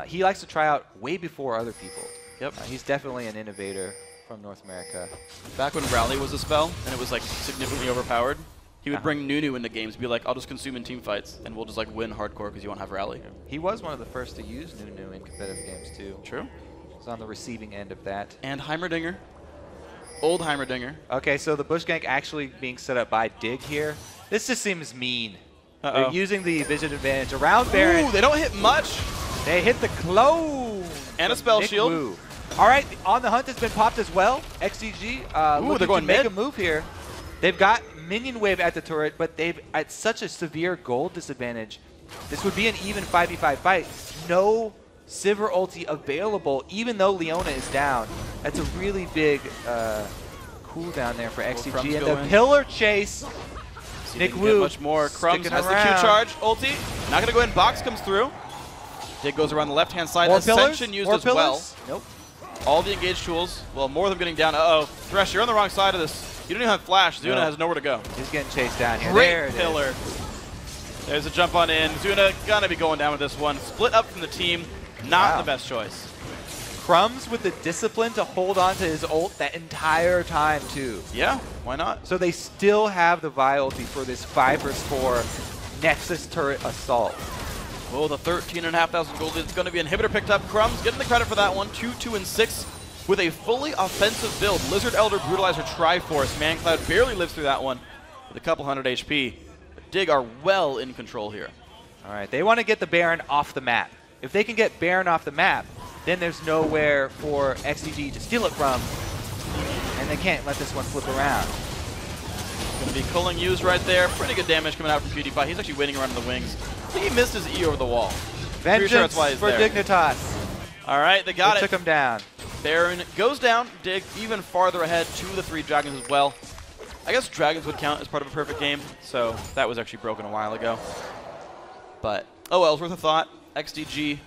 F: he likes to try out way before other people.
E: Yep.
F: He's definitely an innovator from North America.
E: Back when Rally was a spell and it was like significantly overpowered, he would bring Nunu into games, be like, I'll just consume in team fights, and we'll just like win hardcore because you won't have Rally.
F: He was one of the first to use Nunu in competitive games too.
E: True.
F: He's on the receiving end of that.
E: And Heimerdinger. Old Heimerdinger.
F: Okay, so the bush gank actually being set up by Dig here. This just seems mean. They're using the vision advantage around Baron.
E: Ooh, they don't hit much.
F: They hit the clone.
E: And a spell
F: Nick
E: shield.
F: Wu. All right, On the Hunt has been popped as well. XDG
E: Ooh,
F: looking
E: they're going
F: to make
E: mid.
F: a move here. They've got minion wave at the turret, but they've at such a severe gold disadvantage. This would be an even 5v5 fight. No Sivir ulti available, even though Leona is down. That's a really big cooldown there for XDG. And the pillar chase. Nick Wu
E: much more. Crumbs has the Q charge ulti. Not going to go in. Box comes through. Dig goes around the left-hand side.
F: More
E: Ascension
F: pillars?
E: used
F: More
E: as
F: pillars?
E: well.
F: Nope.
E: All the engaged tools. Well, more of them getting down. Uh-oh. Thresh, you're on the wrong side of this. You don't even have flash. Zuna has nowhere to go.
F: He's getting chased down here.
E: Great
F: there it
E: pillar.
F: is.
E: There's a jump on in. Zuna gonna be going down with this one. Split up from the team. Not the best choice.
F: Crumbs with the discipline to hold on to his ult that entire time, too.
E: Yeah, why not?
F: So they still have the Vi ulti for this 5 vs 4 Nexus turret assault.
E: Well, the 13,500 gold is going to be inhibitor picked up. Crumbs getting the credit for that one. 2, 2, and 6 with a fully offensive build. Lizard Elder Brutalizer Triforce. ManCloud barely lives through that one with a couple hundred HP. But Dig are well in control here.
F: All right, they want to get the Baron off the map. If they can get Baron off the map, then there's nowhere for XDG to steal it from, and they can't let this one flip around.
E: Going to be culling used right there. Pretty good damage coming out from PewDiePie. He's actually waiting around in the wings. I think he missed his E over the wall.
F: Vengeance
E: sure that's why he's
F: for
E: there.
F: Dignitas.
E: All right, they got it.
F: Took him down.
E: Baron goes down. Dig even farther ahead. 2 of the 3 dragons as well. I guess dragons would count as part of a perfect game, so that was actually broken a while ago. But, oh well, it's worth a thought. XDG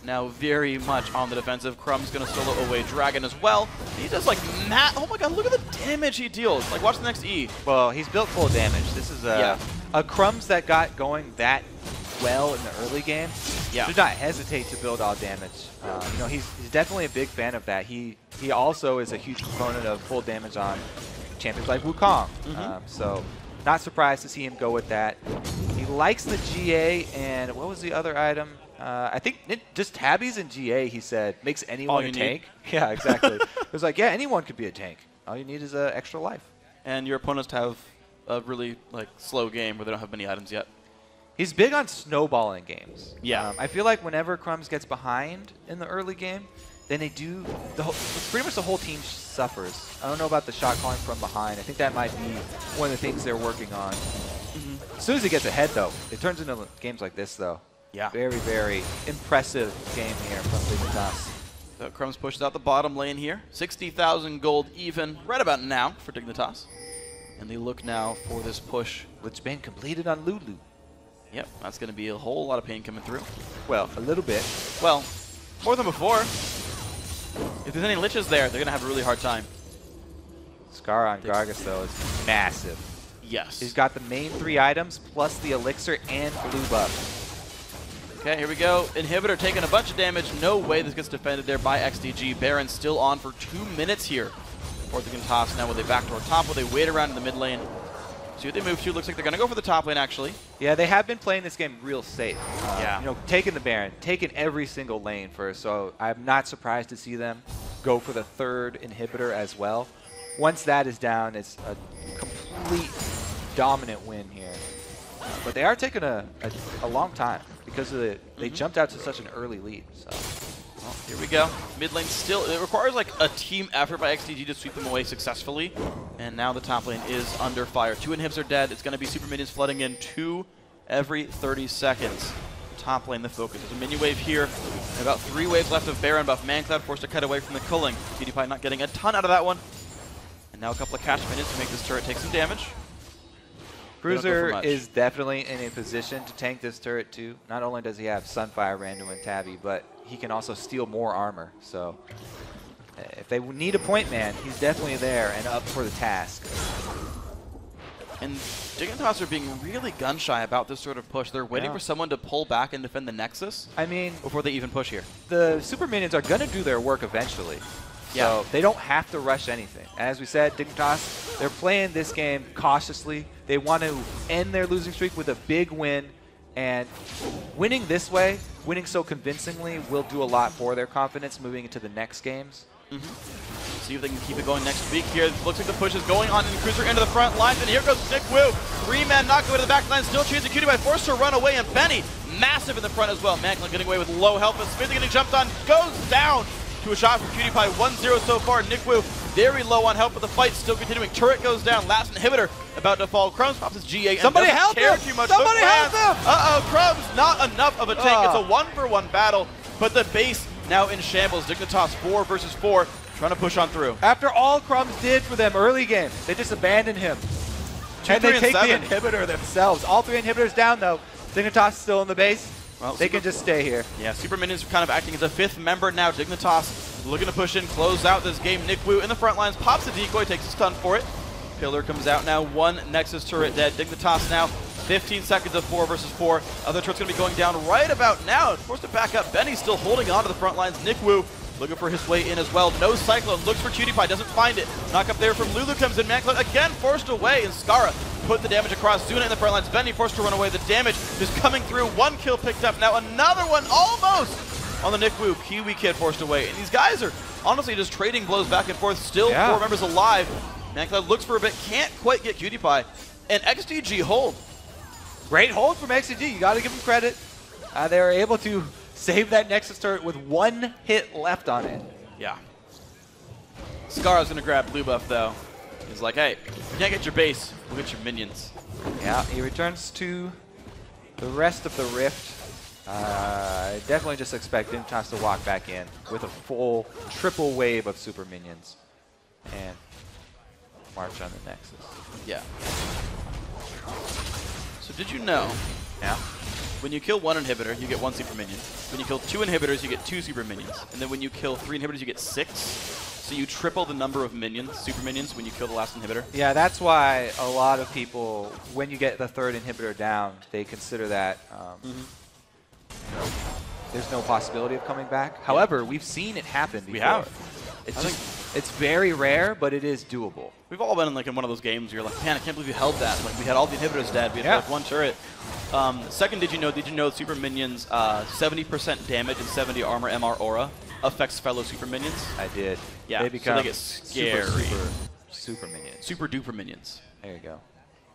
E: now very much on the defensive. Crumb's going to solo away Dragon as well. He does like oh my god, look at the damage he deals. Like, watch the next E.
F: Well, he's built full damage. This is a Crumbs that got going that well in the early game.
E: Yeah.
F: Do not hesitate to build all damage. You know, he's definitely a big fan of that. He also is a huge proponent of full damage on champions like Wukong. So not surprised to see him go with that. He likes the GA, and what was the other item? I think just tabbies and GA, he said, makes anyone a tank. Yeah, exactly. It was like, yeah, anyone could be a tank. All you need is an extra life.
E: And your opponents have a really like slow game where they don't have many items yet.
F: He's big on snowballing games.
E: Yeah.
F: I feel like whenever Crumbs gets behind in the early game, then they do, pretty much the whole team suffers. I don't know about the shot calling from behind. I think that might be one of the things they're working on. As soon as he gets ahead, though, it turns into games like this, though.
E: Yeah.
F: Very, very impressive game here from Dignitas.
E: So Crumbs pushes out the bottom lane here. 60,000 gold even right about now for Dignitas. And they look now for this push.
F: Which been completed on Lulu.
E: Yep, that's going to be a whole lot of pain coming through.
F: Well, a little bit.
E: Well, more than before. If there's any liches there, they're going to have a really hard time.
F: Scar on Gargus, though, is massive.
E: Yes.
F: He's got the main 3 items, plus the elixir and blue buff.
E: Okay, here we go. Inhibitor taking a bunch of damage. No way this gets defended there by XDG. Baron still on for 2 minutes here. For the Dignitas. Now will they backdoor top? Will they wait around in the mid lane? See what they move to. Looks like they're going to go for the top lane, actually.
F: Yeah, they have been playing this game real safe.
E: Yeah.
F: You know, taking the Baron, taking every single lane first. So I'm not surprised to see them go for the 3rd inhibitor as well. Once that is down, it's a complete dominant win here. But they are taking a long time because of they jumped out to such an early lead. So.
E: Well, here we go. Mid lane still, it requires like a team effort by XDG to sweep them away successfully. And now the top lane is under fire. 2 inhibs are dead. It's going to be super minions flooding in 2 every 30 seconds. Top lane the focus. There's a mini wave here. And about 3 waves left of Baron buff. ManCloud forced to cut away from the culling. PewDiePie not getting a ton out of that one. And now a couple of catch minions to make this turret take some damage.
F: Bruiser is definitely in a position to tank this turret too. Not only does he have Sunfire, Rando, and Tabby, but he can also steal more armor. So if they need a point man, he's definitely there and up for the task.
E: And Dignitas are being really gun-shy about this sort of push. They're waiting for someone to pull back and defend the Nexus before they even push here.
F: The super minions are going to do their work eventually. So they don't have to rush anything. As we said, Dignitas, they're playing this game cautiously. They want to end their losing streak with a big win. And winning this way, winning so convincingly, will do a lot for their confidence moving into the next games.
E: See if they can keep it going next week here. Looks like the push is going on in Cruiser into the front lines, and here goes Nick Wu. 3-man knock away to the back line, still chasing Cutie forced to run away, and Benny massive in the front as well. Macklin getting away with low health, but Smith getting jumped on, goes down to a shot from Cutie 1-0 so far. Nick Wu very low on health, but the fight's still continuing. Turret goes down, last inhibitor about to fall. Crumbs pops his GA.
F: Somebody help him! Somebody help him!
E: Uh-oh, Crumbs, not enough of a tank. It's a 1-for-1 battle, but the base now in shambles. Dignitas 4 versus 4. Trying to push on through.
F: After all Crumbs did for them early game, they just abandoned him. And they take the inhibitor themselves. All 3 inhibitors down, though. Dignitas still in the base. Well, they can just stay here.
E: Yeah, Super Minions are kind of acting as a 5th member now. Dignitas looking to push in, close out this game. Nick Wu in the front lines, pops a decoy, takes a stun for it. Pillar comes out now, 1 Nexus turret dead. Dignitas now, 15 seconds of 4 versus 4. Other turret's going to be going down right about now. Forced to back up. Benny's still holding on to the front lines. Nick Wu looking for his way in as well. No Cyclone, looks for Cutie doesn't find it. Knock up there from Lulu comes in. Manclin again forced away, and Skara put the damage across. Zuna in the front lines. Benny forced to run away. The damage is coming through. 1 kill picked up. Now another one almost on the Nick Wu. Kiwi Kid forced away. And these guys are honestly just trading blows back and forth. Still 4 members alive. Manclin looks for a bit. Can't quite get Cutie And XDG hold.
F: Great hold from XDG. You got to give them credit. They were able to save that Nexus turret with 1 hit left on it.
E: Yeah. Skara's going to grab blue buff, though. He's like, hey, you can't get your base, we'll get your minions.
F: Yeah, he returns to the rest of the Rift. I definitely just expect Dignitas to walk back in with a full triple wave of super minions and march on the Nexus.
E: Yeah. So did you know?
F: Yeah.
E: When you kill 1 inhibitor, you get 1 super minion. When you kill 2 inhibitors, you get 2 super minions. And then when you kill 3 inhibitors, you get 6. So you triple the number of minions, super minions, when you kill the last inhibitor.
F: Yeah, that's why a lot of people, when you get the 3rd inhibitor down, they consider that you know, there's no possibility of coming back. However, we've seen it happen before.
E: We have.
F: It's very rare, but it is doable.
E: We've all been in one of those games where you're like, man, I can't believe you held that. Like, we had all the inhibitors dead. We had like 1 turret. Second, did you know super minions 70% damage and 70 armor MR aura affects fellow super minions?
F: I did.
E: Yeah,
F: they become
E: so they get scary.
F: Super minions.
E: Super duper minions.
F: There you go.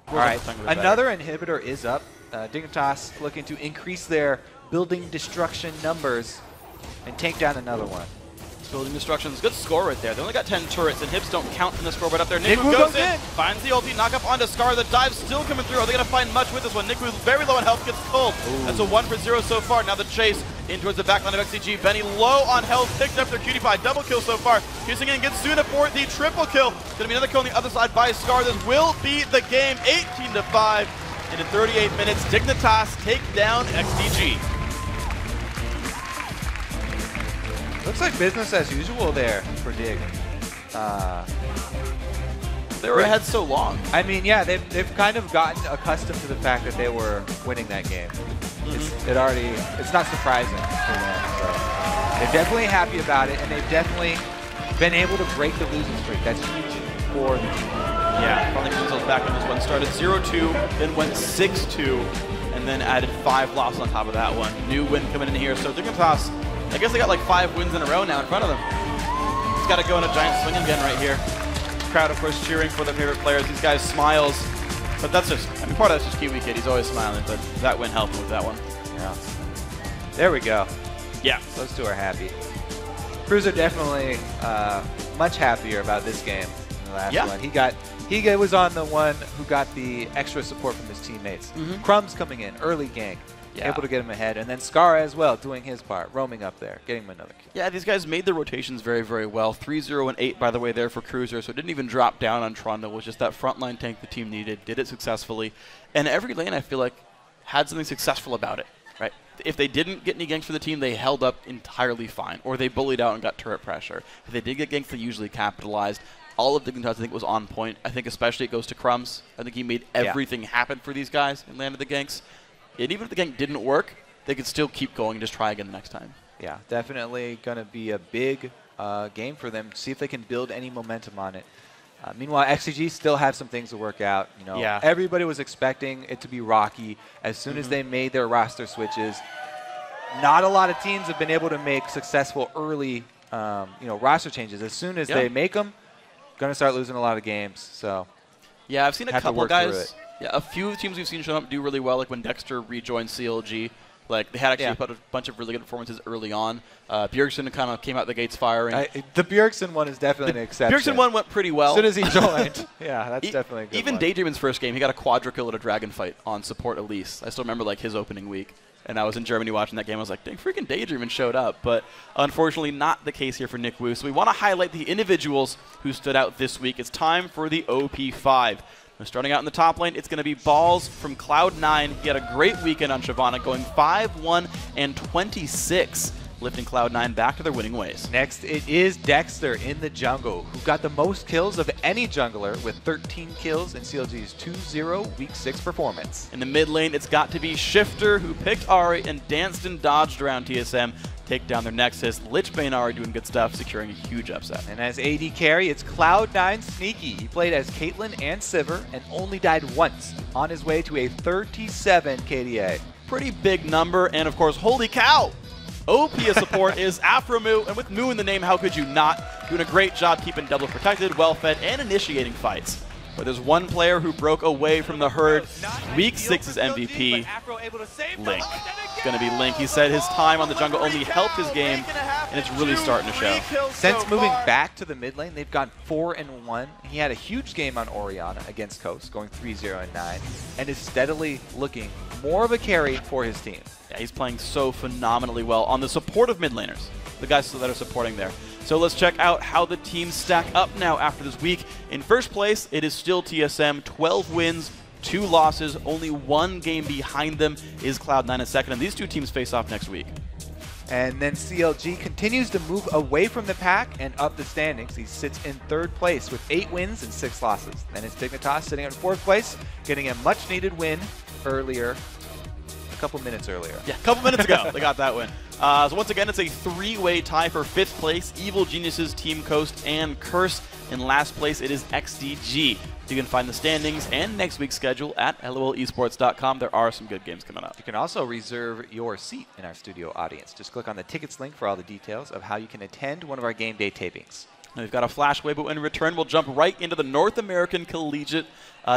F: All right, another inhibitor is up. Dignitas looking to increase their building destruction numbers and take down another one.
E: Building destructions, good score right there. They only got 10 turrets, and hips don't count in the score right up there. Nick Wu goes in, finds the ulti, knock up onto Scar. The dive's still coming through. Are they going to find much with this one? Nick Wu very low on health, gets pulled. Ooh. That's a 1-for-0 so far. Now the chase in towards the back line of XDG. Benny low on health, picked up their Cutie double kill so far. Piercing in, gets Zuna for the triple kill. Going to be another kill on the other side by Scar. This will be the game, 18-5. And in 38 minutes, Dignitas take down XDG.
F: Looks like business as usual there for Dig.
E: They were ahead so long.
F: I mean, yeah, they've kind of gotten accustomed to the fact that they were winning that game. It's not surprising for them. So they're definitely happy about it, and they've definitely been able to break the losing streak. That's huge for the team.
E: Yeah, finally got themselves back on this one. Started 0-2, then went 6-2, and then added 5 losses on top of that one. New win coming in here. So Dignitas, I guess they got like 5 wins in a row now in front of them. It's got to go in a giant swing again right here. Crowd, of course, cheering for their favorite players. These guys smiles, but that's just, I mean, part of that's just Kiwi Kid. He's always smiling, but that win helped with that one.
F: Yeah. There we go.
E: Yeah.
F: Those two are happy. Cruiser definitely much happier about this game than the last one. He was on the one who got the extra support from his teammates. Crumbs coming in, early gank. Able to get him ahead, and then Skara as well doing his part, roaming up there, getting him another kill.
E: Yeah, these guys made the rotations very, very well. 3-0 and 8, by the way, there for Cruiser, so it didn't even drop down on Tron. It was just that frontline tank the team needed, did it successfully, and every lane I feel like had something successful about it. right? If they didn't get any ganks for the team, they held up entirely fine, or they bullied out and got turret pressure. If they did get ganks, they usually capitalized. All of Dignitas, I think, was on point. I think especially it goes to Crumbs. I think he made everything happen for these guys and landed the ganks. And even if the gank didn't work, they could still keep going and just try again the next time.
F: Yeah, definitely going to be a big game for them. See if they can build any momentum on it. Meanwhile, XDG still have some things to work out. You know, everybody was expecting it to be rocky as soon as they made their roster switches. Not a lot of teams have been able to make successful early, roster changes. As soon as they make them, going to start losing a lot of games. So,
E: yeah, I've seen a couple guys. Yeah, a few teams we've seen show up do really well, like when Dexter rejoined CLG. Like, they had actually a bunch of really good performances early on. Bjergsen kind of came out the gates firing.
F: The Bjergsen one is definitely an exception.
E: Bjergsen one went pretty well.
F: As soon as he joined. Yeah, that's definitely a good
E: Even
F: one.
E: Daydreamin's first game, he got a quadra kill at a dragon fight on support Elise. I still remember, like, his opening week. And I was in Germany watching that game. I was like, dang, freaking Daydreamin showed up. But unfortunately, not the case here for Nick Wu. So we want to highlight the individuals who stood out this week. It's time for the OP5. Now, starting out in the top lane, it's going to be Balls from Cloud9. He had a great weekend on Shyvana, going 5-1 and 26, lifting Cloud9 back to their winning ways.
F: Next, it is Dexter in the jungle, who got the most kills of any jungler with 13 kills in CLG's 2-0 Week 6 performance.
E: In the mid lane, it's got to be Shifter, who picked Ahri and danced and dodged around TSM, take down their Nexus. Lich Bane Ahri doing good stuff, securing a huge upset.
F: And as AD carry, it's Cloud9 Sneaky. He played as Caitlyn and Sivir and only died once on his way to a 37 KDA.
E: Pretty big number, and of course, holy cow! OP support is Afromu, and with Mu in the name, how could you not? Doing a great job keeping double protected, well-fed, and initiating fights. But there's one player who broke away from the herd. Week 6's MVP, Link. It's going to be Link. He said his time on the jungle only helped his game, and it's really starting to show.
F: Since moving back to the mid lane, they've gone 4-1. He had a huge game on Orianna against Coast, going 3-0-9, and is steadily looking more of a carry for his team.
E: Yeah, he's playing so phenomenally well on the supportive mid laners, the guys that are supporting there. So let's check out how the teams stack up now after this week. In first place, it is still TSM, 12 wins, 2 losses, only 1 game behind them is Cloud9 at second, and these two teams face off next week.
F: And then CLG continues to move away from the pack and up the standings. He sits in 3rd place with 8 wins and 6 losses. Then it's Dignitas sitting in 4th place, getting a much-needed win earlier, a couple minutes earlier.
E: Yeah, a couple minutes ago, they got that win. So once again, it's a 3-way tie for 5th place. Evil Geniuses, Team Coast, and Curse. In last place, it is XDG. You can find the standings and next week's schedule at lolesports.com. There are some good games coming up.
F: You can also reserve your seat in our studio audience. Just click on the tickets link for all the details of how you can attend one of our game day tapings.
E: Now we've got a flash wave, but in return, we'll jump right into the North American Collegiate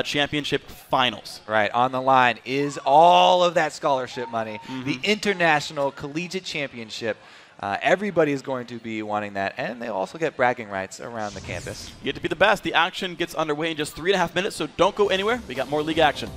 E: Championship Finals.
F: Right, on the line is all of that scholarship money, the International Collegiate Championship. Everybody is going to be wanting that, and they also get bragging rights around the campus.
E: You get to be the best. The action gets underway in just 3.5 minutes, so don't go anywhere. We got more league action.